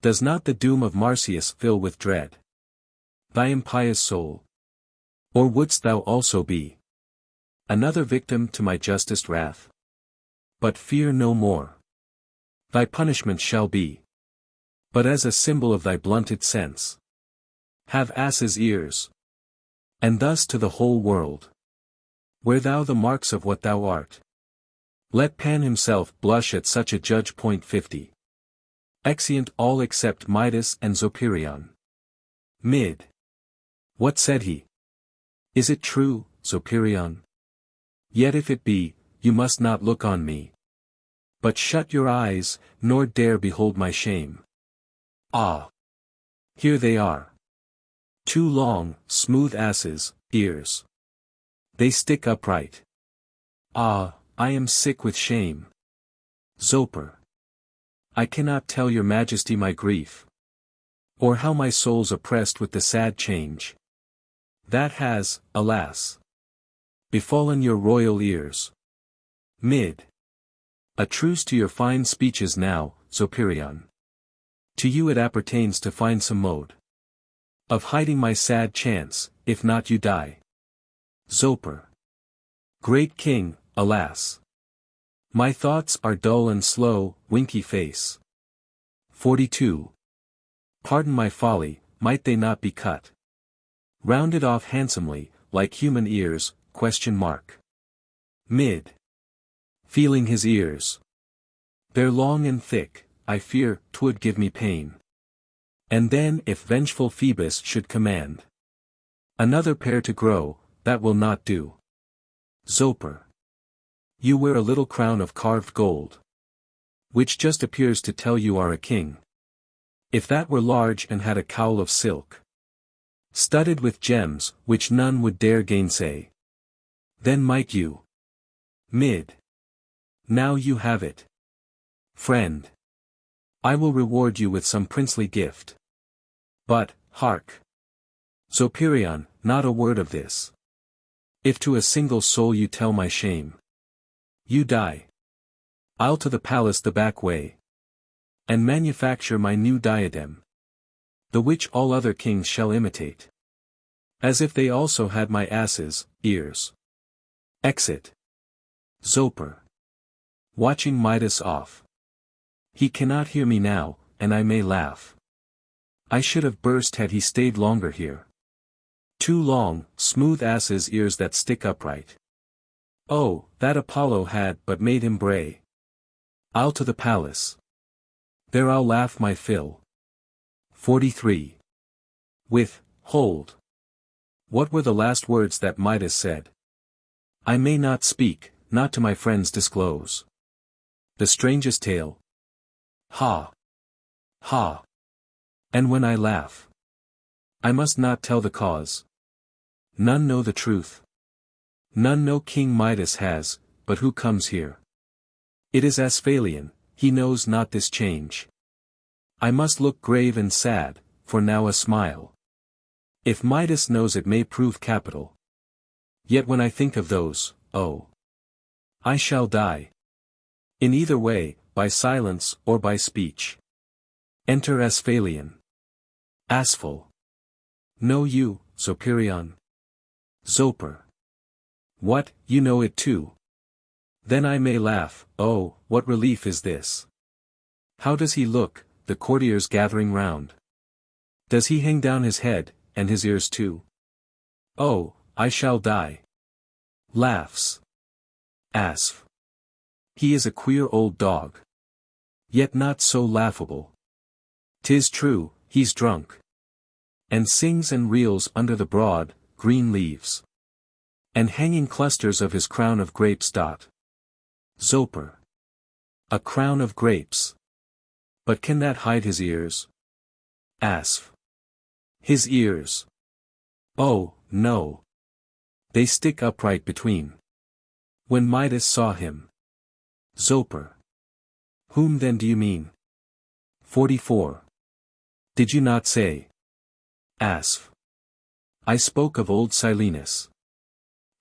Does not the doom of Marsyas fill with dread thy impious soul? Or wouldst thou also be another victim to my justest wrath? But fear no more. Thy punishment shall be but as a symbol of thy blunted sense. Have asses' ears. And thus to the whole world. Wear thou the marks of what thou art. Let Pan himself blush at such a judge. 50. Exeunt all except Midas and Zopyrion. Mid. What said he? Is it true, Zopyrion? Yet if it be, you must not look on me. But shut your eyes, nor dare behold my shame. Ah! Here they are. 2 long, smooth asses' ears. They stick upright. Ah, I am sick with shame. Zoper. I cannot tell your majesty my grief. Or how my soul's oppressed with the sad change that has, alas, befallen your royal ears. Mid. A truce to your fine speeches now, Zopyrion. To you it appertains to find some mode of hiding my sad chance, if not you die. Zoper. Great king, alas! My thoughts are dull and slow, winky face. 42. Pardon my folly, might they not be cut? Rounded off handsomely, like human ears, ? Mid. Feeling his ears. They're long and thick, I fear 'twould give me pain. And then if vengeful Phoebus should command another pair to grow, that will not do. Zoper. You wear a little crown of carved gold, which just appears to tell you are a king. If that were large and had a cowl of silk, studded with gems, which none would dare gainsay, then might you. Mid. Now you have it. Friend. I will reward you with some princely gift. But, hark! Zopyrion, not a word of this. If to a single soul you tell my shame, you die. I'll to the palace the back way, and manufacture my new diadem, the which all other kings shall imitate, as if they also had my asses' ears. Exit. Zoper. Watching Midas off. He cannot hear me now, and I may laugh. I should have burst had he stayed longer here. 2 long, smooth asses' ears that stick upright. Oh, that Apollo had but made him bray. I'll to the palace. There I'll laugh my fill. 43. With, hold. What were the last words that Midas said? I may not speak, not to my friends disclose the strangest tale. Ha! Ha! And when I laugh, I must not tell the cause. None know the truth. None know King Midas has, but who comes here? It is Asphalion, he knows not this change. I must look grave and sad, for now a smile. If Midas knows it may prove capital. Yet when I think of those, oh! I shall die. In either way, by silence or by speech. Enter Asphalion. Asphal. Know you, Zopyrion? Zoper. What, you know it too? Then I may laugh, oh, what relief is this? How does he look, the courtiers gathering round? Does he hang down his head, and his ears too? Oh, I shall die. Laughs. Asph. He is a queer old dog. Yet not so laughable. 'Tis true, he's drunk. And sings and reels under the broad, green leaves. And hanging clusters of his crown of grapes dot. Zoper. A crown of grapes. But can that hide his ears? Asph. His ears. Oh, no. They stick upright between. When Midas saw him. Zoper. Whom then do you mean? 44. Did you not say? Asph. I spoke of old Silenus.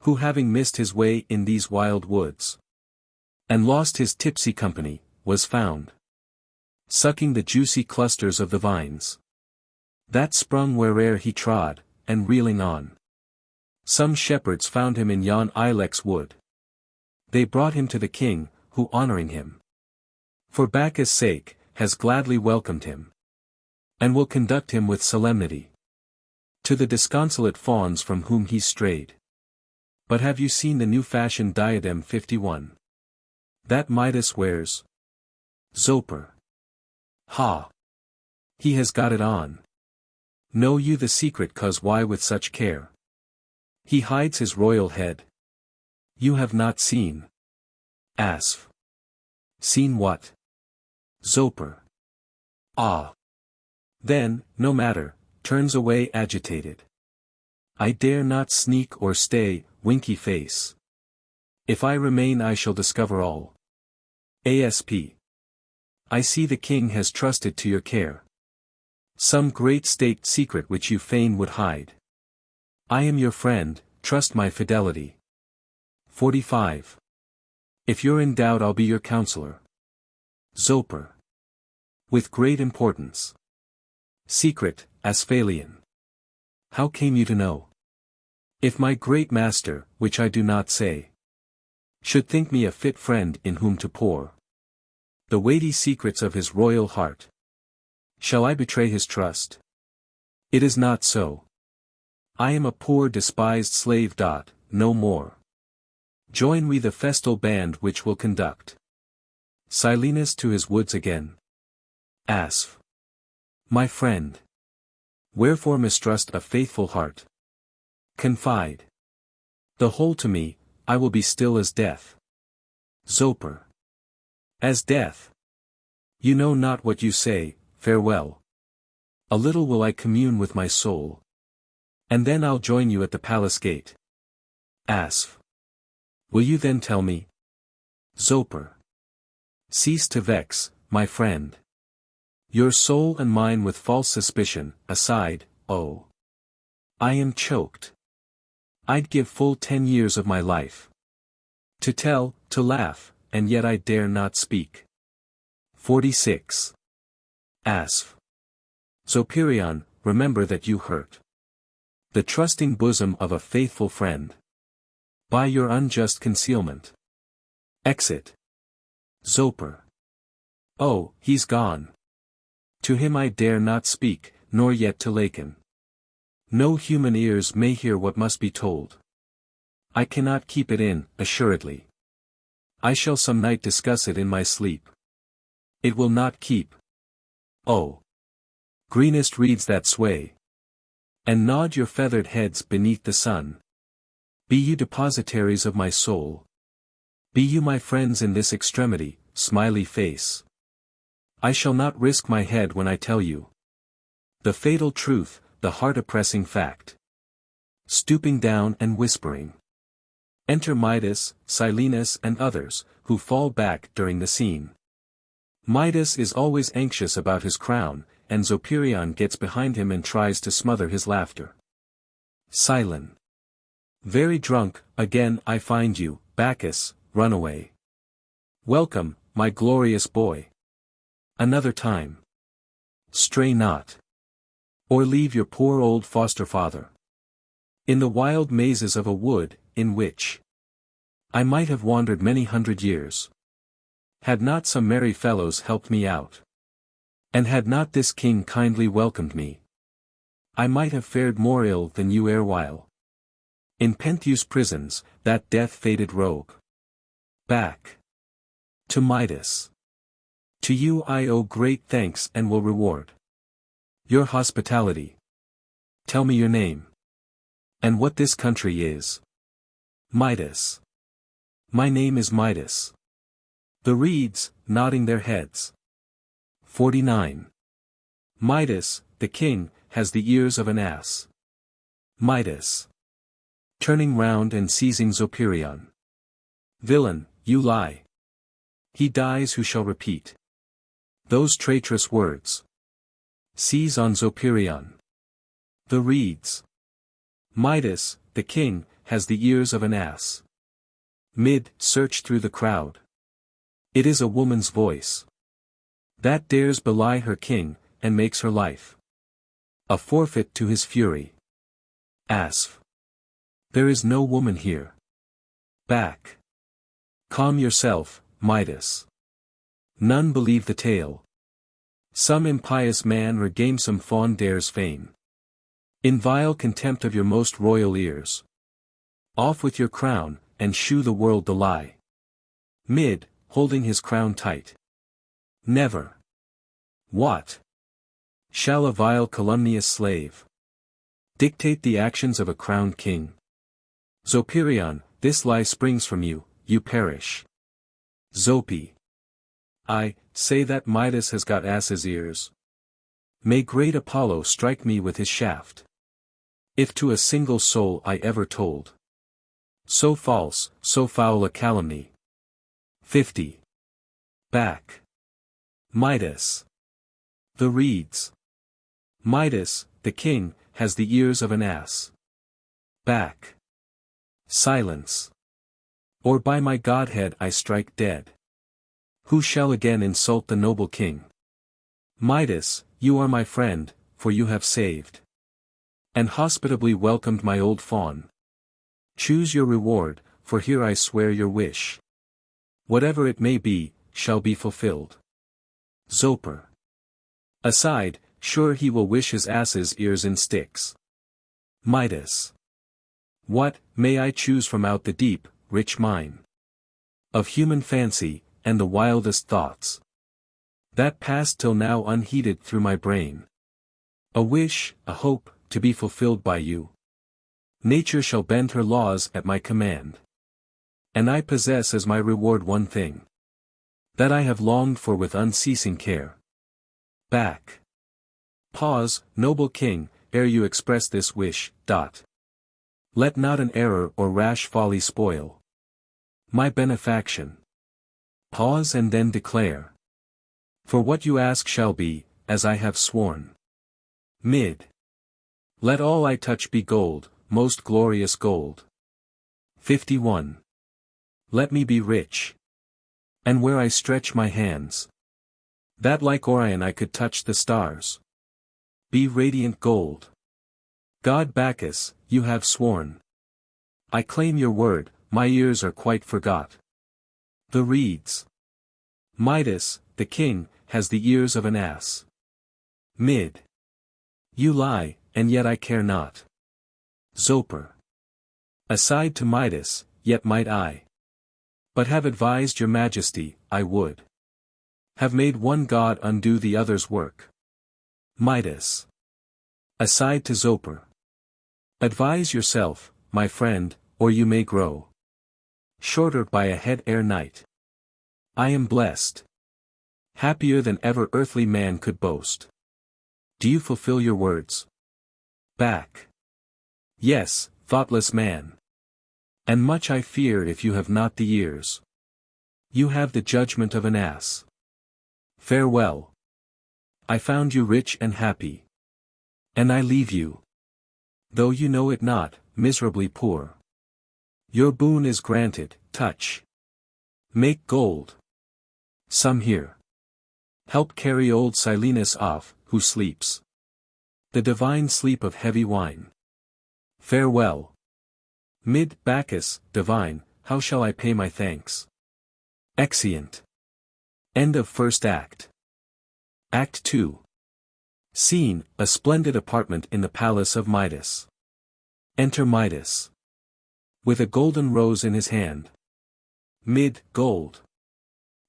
Who having missed his way in these wild woods. And lost his tipsy company, was found. Sucking the juicy clusters of the vines. That sprung where'er he trod, and reeling on. Some shepherds found him in yon ilex wood. They brought him to the king, who honoring him. For Bacchus' sake, has gladly welcomed him. And will conduct him with solemnity. To the disconsolate fawns from whom he strayed. But have you seen the new-fashioned diadem 51? That Midas wears? Zoper. Ha! He has got it on. Know you the secret cause why with such care? He hides his royal head. You have not seen. Asph. Seen what? Zoper. Ah! Then, no matter, turns away agitated. I dare not sneak or stay, winky face. If I remain I shall discover all. Asp. I see the king has trusted to your care. Some great state secret which you fain would hide. I am your friend, trust my fidelity. 45. If you're in doubt I'll be your counselor. Zoper. With great importance. Secret, Asphalion. How came you to know? If my great master, which I do not say, should think me a fit friend in whom to pour the weighty secrets of his royal heart, shall I betray his trust? It is not so. I am a poor despised slave. No more. Join we the festal band which will conduct Silenus to his woods again. Asph. My friend. Wherefore mistrust a faithful heart? Confide the whole to me, I will be still as death. Zoper. As death. You know not what you say, farewell. A little will I commune with my soul. And then I'll join you at the palace gate. Asph. Will you then tell me? Zoper. Cease to vex, my friend. Your soul and mine with false suspicion, aside, oh. I am choked. I'd give full 10 years of my life. To tell, to laugh, and yet I dare not speak. 46. Asph. Zopyrion, remember that you hurt the trusting bosom of a faithful friend. By your unjust concealment. Exit. Zoper. Oh, he's gone. To him I dare not speak, nor yet to Lacon. No human ears may hear what must be told. I cannot keep it in, assuredly. I shall some night discuss it in my sleep. It will not keep. Oh! Greenest reeds that sway. And nod your feathered heads beneath the sun. Be you depositaries of my soul. Be you my friends in this extremity, smiley face. I shall not risk my head when I tell you the fatal truth, the heart-oppressing fact. Stooping down and whispering. Enter Midas, Silenus and others, who fall back during the scene. Midas is always anxious about his crown, and Zooperion gets behind him and tries to smother his laughter. Silent. Very drunk, again I find you, Bacchus, run away. Welcome, my glorious boy. Another time. Stray not. Or leave your poor old foster father. In the wild mazes of a wood, in which I might have wandered many 100 years. Had not some merry fellows helped me out. And had not this king kindly welcomed me, I might have fared more ill than you erewhile. In Pentheus' prisons, that death-fated rogue. Back. To Midas. To you I owe great thanks and will reward your hospitality. Tell me your name. And what this country is. Midas. My name is Midas. The reeds, nodding their heads. 49. Midas, the king, has the ears of an ass. Midas. Turning round and seizing Zooperion. Villain, you lie. He dies who shall repeat those traitorous words. Seize on Zooperion. The reeds. Midas, the king, has the ears of an ass. Mid, search through the crowd. It is a woman's voice. That dares belie her king, and makes her life a forfeit to his fury. Asf. There is no woman here. Back. Calm yourself, Midas. None believe the tale. Some impious man regain some fawn dare's fame. In vile contempt of your most royal ears. Off with your crown, and shew the world the lie. Mid, holding his crown tight. Never. What? Shall a vile calumnious slave dictate the actions of a crowned king? Zooperion, this lie springs from you, you perish. Zopi. I say that Midas has got ass's ears. May great Apollo strike me with his shaft. If to a single soul I ever told so false, so foul a calumny. 50. Back. Midas. The reeds. Midas, the king, has the ears of an ass. Back. Silence. Or by my Godhead I strike dead. Who shall again insult the noble king? Midas, you are my friend, for you have saved and hospitably welcomed my old fawn. Choose your reward, for here I swear your wish. Whatever it may be, shall be fulfilled. Zoper. Aside, sure he will wish his ass's ears in sticks. Midas. What, may I choose from out the deep, rich mine of human fancy, and the wildest thoughts that passed till now unheeded through my brain? A wish, a hope, to be fulfilled by you. Nature shall bend her laws at my command. And I possess as my reward one thing that I have longed for with unceasing care. Back. Pause, noble king, ere you express this wish. Let not an error or rash folly spoil my benefaction. Pause and then declare. For what you ask shall be, as I have sworn. Mid. Let all I touch be gold, most glorious gold. 51. Let me be rich. And where I stretch my hands, that like Orion I could touch the stars. Be radiant gold. God Bacchus, you have sworn. I claim your word, my ears are quite forgot. The reeds. Midas, the king, has the ears of an ass. Mid. You lie, and yet I care not. Zoper. Aside to Midas, yet might I but have advised your majesty, I would have made one god undo the other's work. Midas. Aside to Zoper. Advise yourself, my friend, or you may grow shorter by a head ere night. I am blessed. Happier than ever earthly man could boast. Do you fulfill your words? Back. Yes, thoughtless man. And much I fear if you have not the ears. You have the judgment of an ass. Farewell. I found you rich and happy. And I leave you, though you know it not, miserably poor. Your boon is granted, touch. Make gold. Some here. Help carry old Silenus off, who sleeps the divine sleep of heavy wine. Farewell. Mid Bacchus, divine, how shall I pay my thanks? Exeunt. End of first act. Act 2. Scene, a splendid apartment in the palace of Midas. Enter Midas, with a golden rose in his hand. Mid, gold.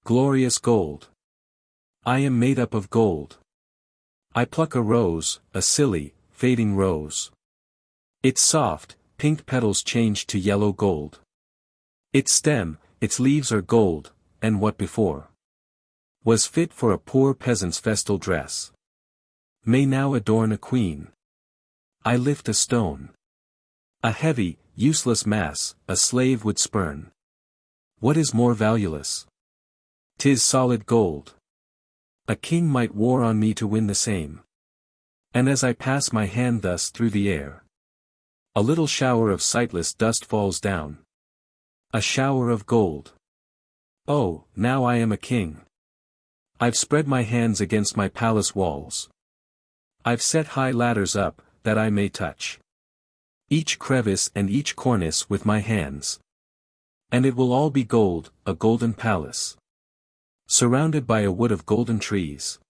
Glorious gold. I am made up of gold. I pluck a rose, a silly, fading rose. Its soft, pink petals change to yellow gold. Its stem, its leaves are gold, and what before was fit for a poor peasant's festal dress, may now adorn a queen. I lift a stone. A heavy, useless mass, a slave would spurn. What is more valueless? 'Tis solid gold. A king might war on me to win the same. And as I pass my hand thus through the air, a little shower of sightless dust falls down. A shower of gold. Oh, now I am a king. I've spread my hands against my palace walls. I've set high ladders up, that I may touch each crevice and each cornice with my hands. And it will all be gold, a golden palace, surrounded by a wood of golden trees,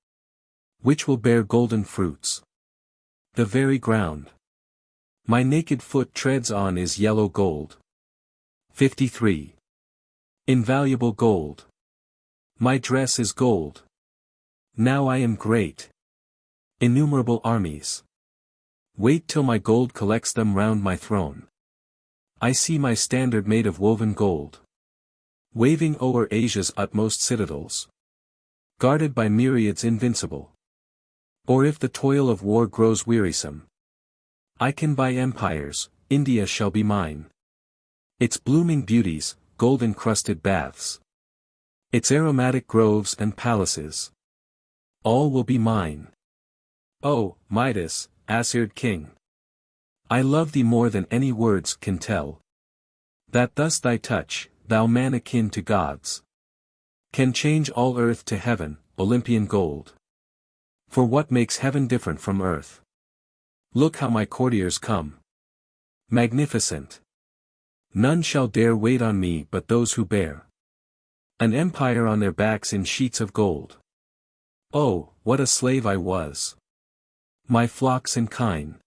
which will bear golden fruits. The very ground my naked foot treads on is yellow gold. 53. Invaluable gold. My dress is gold. Now I am great. Innumerable armies wait till my gold collects them round my throne. I see my standard made of woven gold, waving o'er Asia's utmost citadels, guarded by myriads invincible. Or if the toil of war grows wearisome, I can buy empires, India shall be mine. Its blooming beauties, gold-encrusted baths, its aromatic groves and palaces, all will be mine. O, Midas, Assyrian king, I love thee more than any words can tell. That thus thy touch, thou man akin to gods, can change all earth to heaven, Olympian gold. For what makes heaven different from earth? Look how my courtiers come. Magnificent. None shall dare wait on me but those who bear an empire on their backs in sheets of gold. Oh, what a slave I was! My flocks and kine,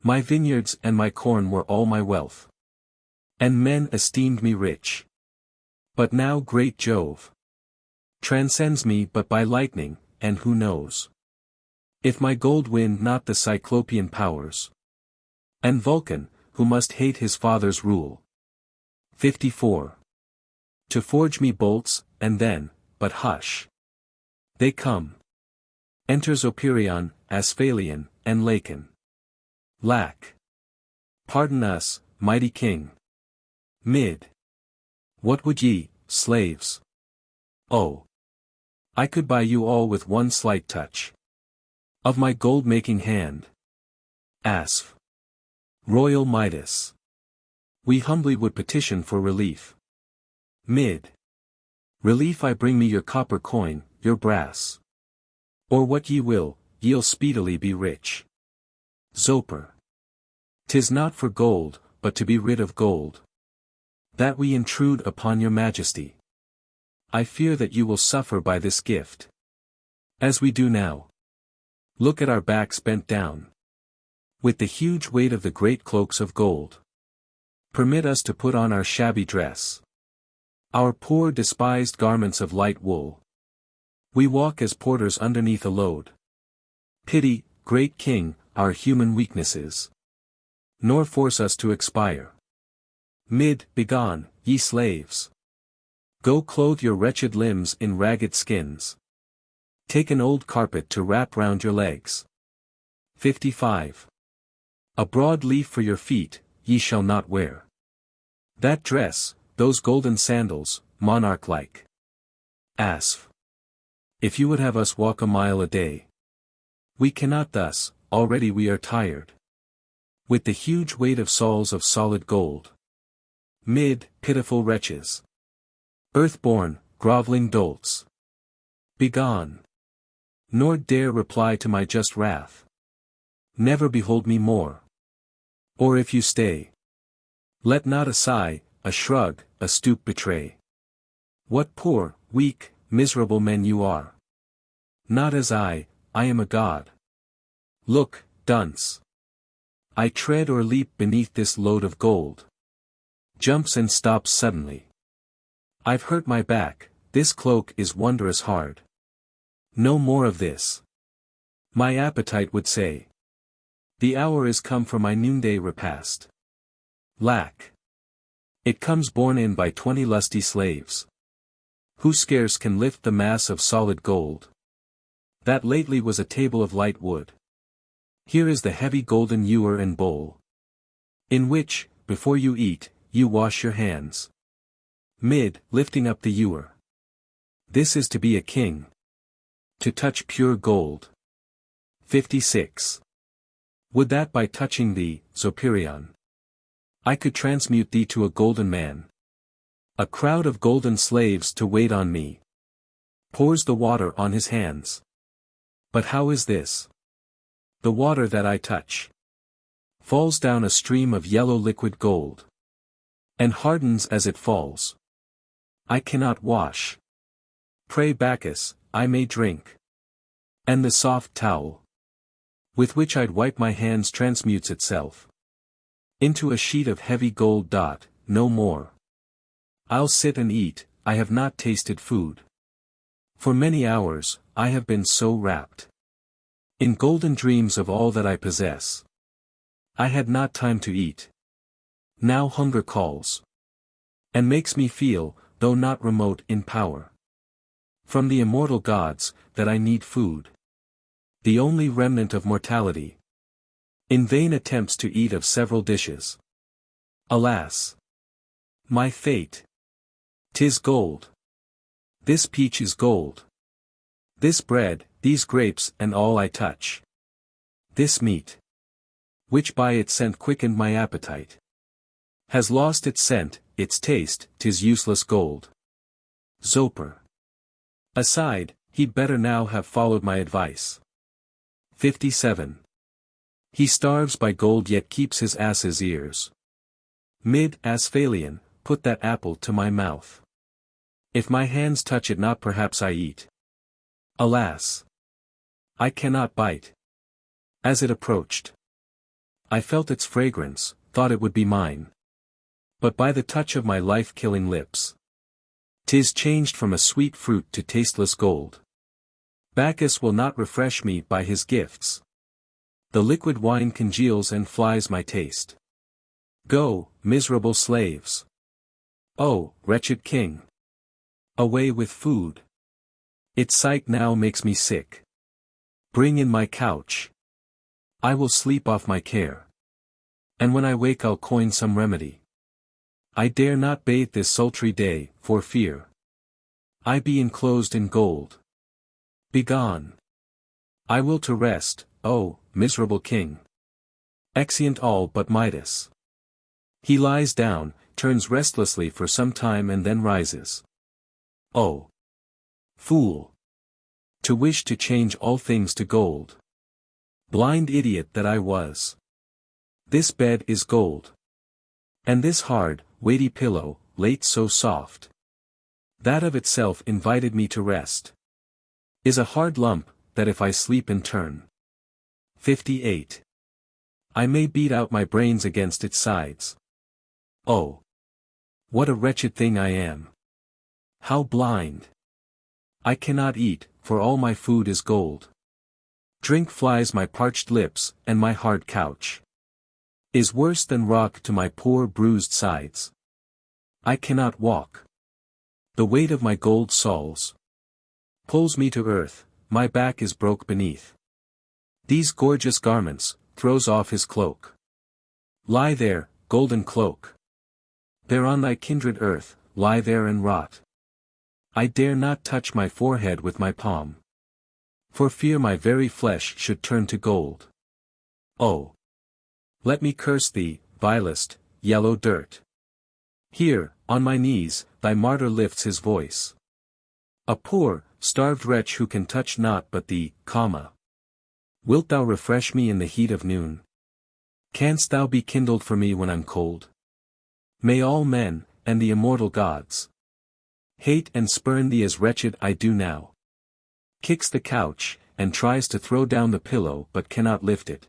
my vineyards and my corn were all my wealth. And men esteemed me rich. But now great Jove transcends me but by lightning, and who knows if my gold win not the Cyclopean powers, and Vulcan, who must hate his father's rule. 54. To forge me bolts, and then, but hush. They come. Enters Operion, Asphalion, and Lacon. Lack. Pardon us, mighty king. Mid. What would ye, slaves? Oh, I could buy you all with one slight touch of my gold-making hand. Asp. Royal Midas. We humbly would petition for relief. Mid. Relief I bring me your copper coin, your brass. Or what ye will, ye'll speedily be rich. Zoper. 'Tis not for gold, but to be rid of gold, that we intrude upon your majesty. I fear that you will suffer by this gift, as we do now. Look at our backs bent down with the huge weight of the great cloaks of gold. Permit us to put on our shabby dress, our poor despised garments of light wool. We walk as porters underneath a load. Pity, great king, our human weaknesses, nor force us to expire. Mid, begone, ye slaves. Go clothe your wretched limbs in ragged skins. Take an old carpet to wrap round your legs. 55. A broad leaf for your feet, ye shall not wear. That dress, those golden sandals, monarch-like. Asf. If you would have us walk a mile a day. We cannot thus, already we are tired. With the huge weight of souls of solid gold. Pitiful wretches. Earth-born, groveling dolts. Begone. Nor dare reply to my just wrath. Never behold me more. Or if you stay, let not a sigh, a shrug, a stoop betray. What poor, weak, miserable men you are. Not as I am a god. Look, dunce. I tread or leap beneath this load of gold. Jumps and stops suddenly. I've hurt my back, this cloak is wondrous hard. No more of this. My appetite would say. The hour is come for my noonday repast. Lack. It comes borne in by 20 lusty slaves. Who scarce can lift the mass of solid gold. That lately was a table of light wood. Here is the heavy golden ewer and bowl. In which, before you eat, you wash your hands. Lifting up the ewer. This is to be a king. To touch pure gold. 56. Would that by touching thee, Zopyrion, I could transmute thee to a golden man. A crowd of golden slaves to wait on me. Pours the water on his hands. But how is this? The water that I touch falls down a stream of yellow liquid gold. And hardens as it falls. I cannot wash. Pray Bacchus, I may drink. And the soft towel with which I'd wipe my hands transmutes itself into a sheet of heavy gold. No more. I'll sit and eat, I have not tasted food. For many hours, I have been so wrapped in golden dreams of all that I possess. I had not time to eat. Now hunger calls. And makes me feel, though not remote in power, from the immortal gods, that I need food. The only remnant of mortality. In vain attempts to eat of several dishes. Alas! My fate. 'Tis gold. This peach is gold. This bread, these grapes and all I touch. This meat, which by its scent quickened my appetite, has lost its scent, its taste, 'tis useless gold. Zoper. Aside, he'd better now have followed my advice. 57. He starves by gold yet keeps his ass's ears. Asphalion, put that apple to my mouth. If my hands touch it not perhaps I eat. Alas! I cannot bite. As it approached, I felt its fragrance, thought it would be mine. But by the touch of my life-killing lips, 'tis changed from a sweet fruit to tasteless gold. Bacchus will not refresh me by his gifts. The liquid wine congeals and flies my taste. Go, miserable slaves. Oh, wretched king. Away with food. Its sight now makes me sick. Bring in my couch. I will sleep off my care. And when I wake I'll coin some remedy. I dare not bathe this sultry day, for fear I be enclosed in gold. Begone. I will to rest, oh, miserable king. Exeunt all but Midas. He lies down, turns restlessly for some time and then rises. Oh! Fool! To wish to change all things to gold. Blind idiot that I was. This bed is gold. And this hard, weighty pillow, late so soft, that of itself invited me to rest, is a hard lump, that if I sleep in turn. 58. I may beat out my brains against its sides. Oh! What a wretched thing I am! How blind! I cannot eat, for all my food is gold. Drink flies my parched lips, and my hard couch is worse than rock to my poor bruised sides. I cannot walk. The weight of my gold soles pulls me to earth, my back is broke beneath these gorgeous garments, throws off his cloak. Lie there, golden cloak. There on thy kindred earth, lie there and rot. I dare not touch my forehead with my palm, for fear my very flesh should turn to gold. Oh! Let me curse thee, vilest, yellow dirt. Here, on my knees, thy martyr lifts his voice. A poor, starved wretch who can touch naught but thee, comma. Wilt thou refresh me in the heat of noon? Canst thou be kindled for me when I'm cold? May all men, and the immortal gods, hate and spurn thee as wretched I do now. Kicks the couch, and tries to throw down the pillow but cannot lift it.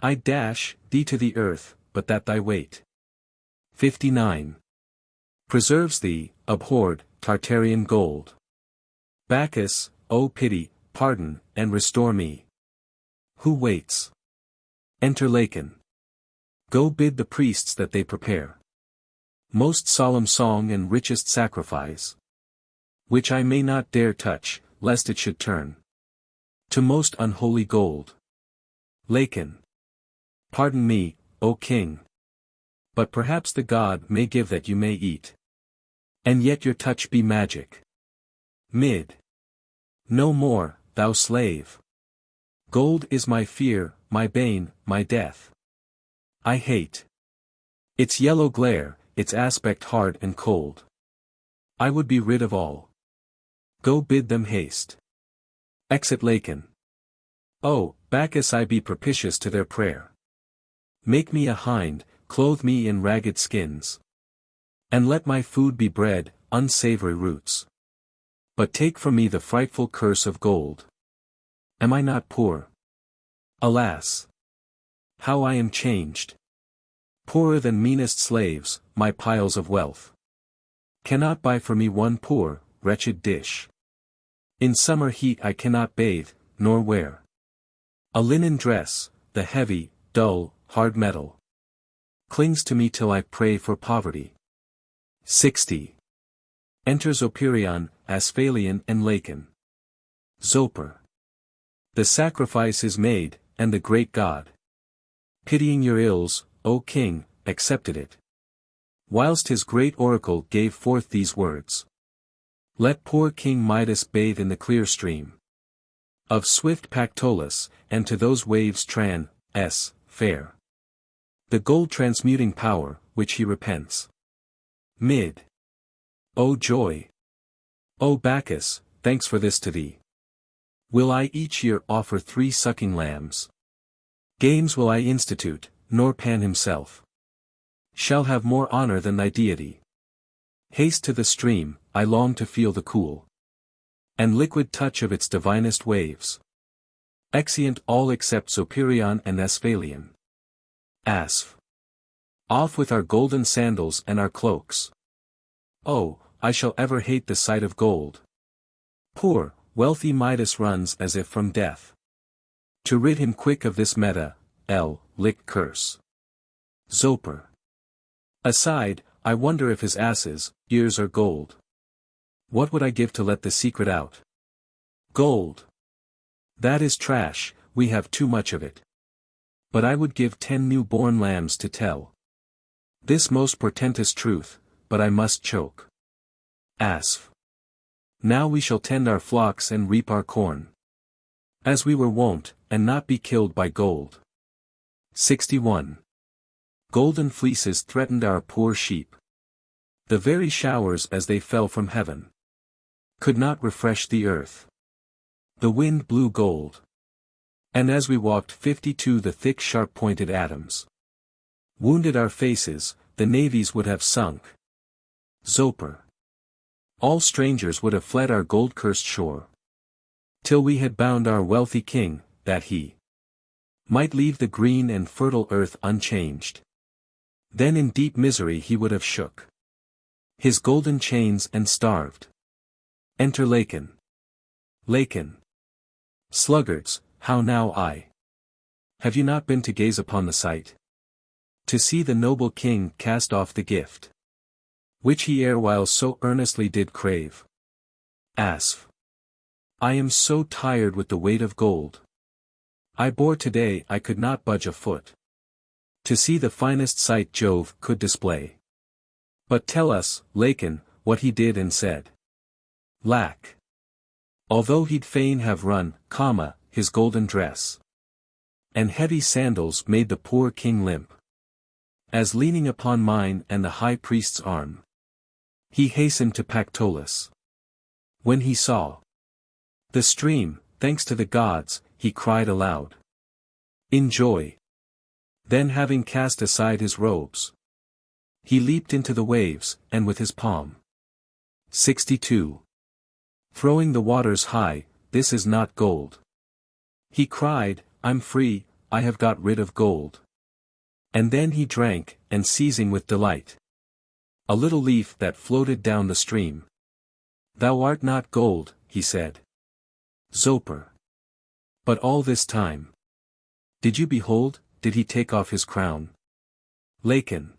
I dash thee to the earth, but that thy weight 59. Preserves thee, abhorred, Tartarian gold. Bacchus, O pity, pardon, and restore me. Who waits? Enter Lacon. Go bid the priests that they prepare most solemn song and richest sacrifice, which I may not dare touch, lest it should turn to most unholy gold. Lacon. Pardon me, O king. But perhaps the god may give that you may eat, and yet your touch be magic. Mid. No more, thou slave. Gold is my fear, my bane, my death. I hate its yellow glare, its aspect hard and cold. I would be rid of all. Go bid them haste. Exit Lacon. Oh, Bacchus, I be propitious to their prayer. Make me a hind, clothe me in ragged skins, and let my food be bread, unsavory roots. But take from me the frightful curse of gold. Am I not poor? Alas! How I am changed! Poorer than meanest slaves, my piles of wealth cannot buy for me one poor, wretched dish. In summer heat I cannot bathe, nor wear a linen dress, the heavy, dull, hard metal clings to me till I pray for poverty. 60. Enters Operion, Asphalion and Lacon. Zoper. The sacrifice is made, and the great god, pitying your ills, O king, accepted it. Whilst his great oracle gave forth these words. Let poor King Midas bathe in the clear stream of swift Pactolus, and to those waves fair. The gold transmuting power, which he repents. Mid. O joy! O Bacchus, thanks for this to thee. Will I each year offer 3 sucking lambs. Games will I institute, nor Pan himself shall have more honor than thy deity. Haste to the stream, I long to feel the cool and liquid touch of its divinest waves. Exeunt all except Operion and Asphalion. Asp. Off with our golden sandals and our cloaks. Oh, I shall ever hate the sight of gold. Poor, wealthy Midas runs as if from death. To rid him quick of this lick curse. Zoper. Aside, I wonder if his asses' ears are gold. What would I give to let the secret out? Gold. That is trash, we have too much of it. But I would give 10 new-born lambs to tell this most portentous truth, but I must choke. Asp. Now we shall tend our flocks and reap our corn, as we were wont, and not be killed by gold. 61. Golden fleeces threatened our poor sheep. The very showers as they fell from heaven could not refresh the earth. The wind blew gold. And as we walked 52 the thick sharp-pointed atoms wounded our faces, the navies would have sunk. Zoper. All strangers would have fled our gold-cursed shore, till we had bound our wealthy king, that he might leave the green and fertile earth unchanged. Then in deep misery he would have shook his golden chains and starved. Enter Lacon. Lacon. Sluggards, how now have you not been to gaze upon the sight? To see the noble king cast off the gift which he erewhile so earnestly did crave. Asp. I am so tired with the weight of gold I bore today I could not budge a foot. To see the finest sight Jove could display. But tell us, Lacon, what he did and said. Lack. Although he'd fain have run, his golden dress and heavy sandals made the poor king limp. As leaning upon mine and the high priest's arm, he hastened to Pactolus. When he saw the stream, thanks to the gods, he cried aloud in joy. Then having cast aside his robes, he leaped into the waves, and with his palm 62. Throwing the waters high, this is not gold. He cried, I'm free, I have got rid of gold. And then he drank, and seizing with delight a little leaf that floated down the stream. Thou art not gold, he said. Zoper. But all this time, did you behold, did he take off his crown? Lacon.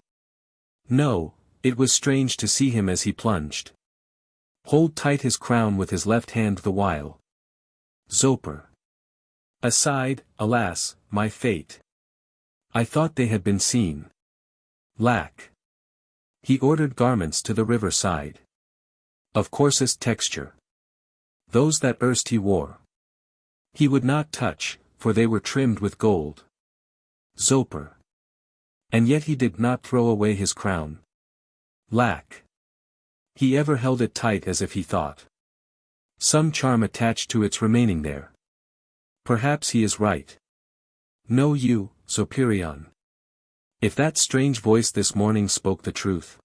No, it was strange to see him as he plunged. Hold tight his crown with his left hand the while. Zoper. Aside, alas, my fate. I thought they had been seen. Lack. He ordered garments to the river side, of coarsest texture. Those that erst he wore, he would not touch, for they were trimmed with gold. Zoper. And yet he did not throw away his crown. Lack. He ever held it tight as if he thought some charm attached to its remaining there. Perhaps he is right. Know you, Soperion, if that strange voice this morning spoke the truth?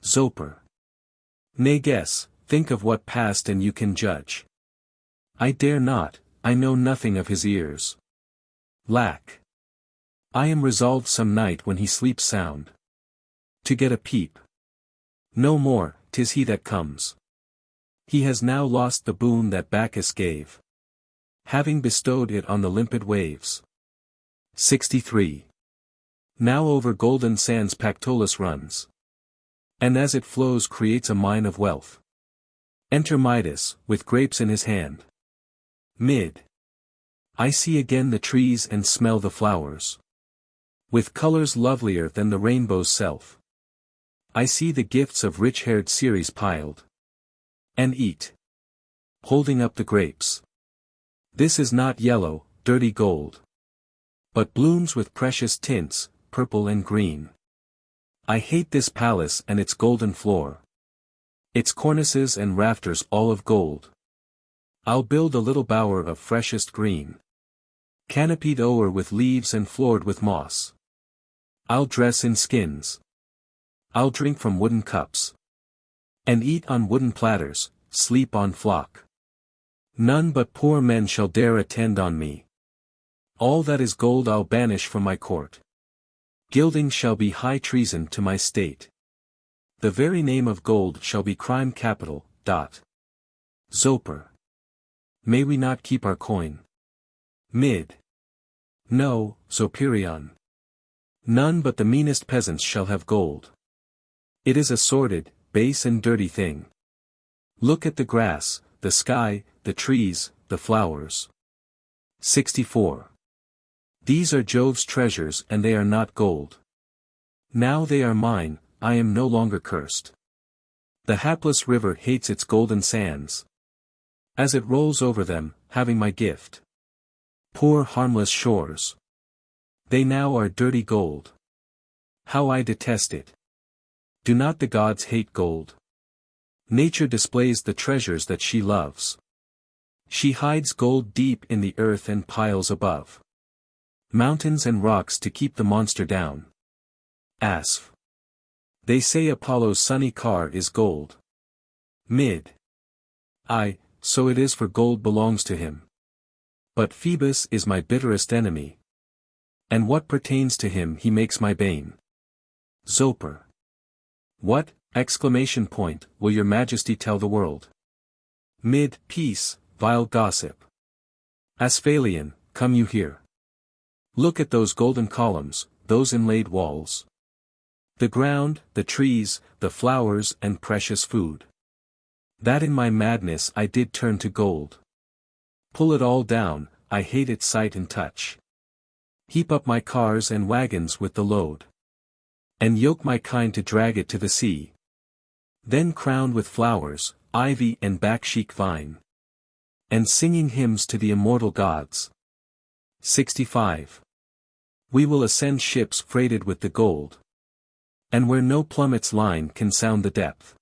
Zoper. Nay, guess, think of what passed and you can judge. I dare not, I know nothing of his ears. Lack. I am resolved some night when he sleeps sound to get a peep. No more, 'tis he that comes. He has now lost the boon that Bacchus gave, having bestowed it on the limpid waves. 63. Now over golden sands Pactolus runs, and as it flows creates a mine of wealth. Enter Midas, with grapes in his hand. Mid. I see again the trees and smell the flowers, with colors lovelier than the rainbow's self. I see the gifts of rich-haired Ceres piled, and eat, holding up the grapes. This is not yellow, dirty gold, but blooms with precious tints, purple and green. I hate this palace and its golden floor, its cornices and rafters all of gold. I'll build a little bower of freshest green, canopied o'er with leaves and floored with moss. I'll dress in skins. I'll drink from wooden cups, and eat on wooden platters, sleep on flock. None but poor men shall dare attend on me. All that is gold I'll banish from my court. Gilding shall be high treason to my state. The very name of gold shall be crime capital. Zoper. May we not keep our coin? Mid. No, Soperion. None but the meanest peasants shall have gold. It is a sordid, base and dirty thing. Look at the grass, the sky, the trees, the flowers. 64. These are Jove's treasures and they are not gold. Now they are mine, I am no longer cursed. The hapless river hates its golden sands, as it rolls over them, having my gift. Poor harmless shores. They now are dirty gold. How I detest it. Do not the gods hate gold? Nature displays the treasures that she loves. She hides gold deep in the earth and piles above mountains and rocks to keep the monster down. Asf. They say Apollo's sunny car is gold. Mid. Aye, so it is, for gold belongs to him. But Phoebus is my bitterest enemy, and what pertains to him he makes my bane. Zoper. What, exclamation point, will your majesty tell the world? Mid. Peace, vile gossip. Asphalion, come you here. Look at those golden columns, those inlaid walls. The ground, the trees, the flowers and precious food. That in my madness I did turn to gold. Pull it all down, I hate its sight and touch. Heap up my cars and wagons with the load. And yoke my kind to drag it to the sea. Then crowned with flowers, ivy and backsheik vine. And singing hymns to the immortal gods. 65. We will ascend ships freighted with the gold. And where no plummet's line can sound the depth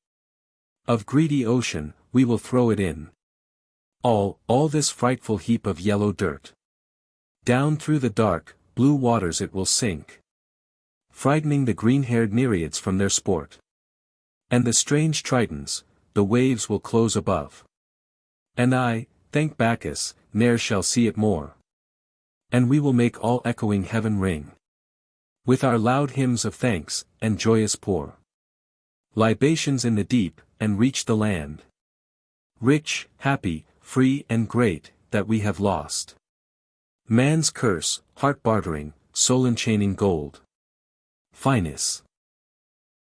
of greedy ocean, we will throw it in. All this frightful heap of yellow dirt. Down through the dark, blue waters it will sink. Frightening the green-haired Nereids from their sport. And the strange Tritons, the waves will close above. And I, thank Bacchus, ne'er shall see it more. And we will make all echoing heaven ring. With our loud hymns of thanks, and joyous pour libations in the deep, and reach the land. Rich, happy, free and great, that we have lost. Man's curse, heart bartering, soul enchaining gold. Finis.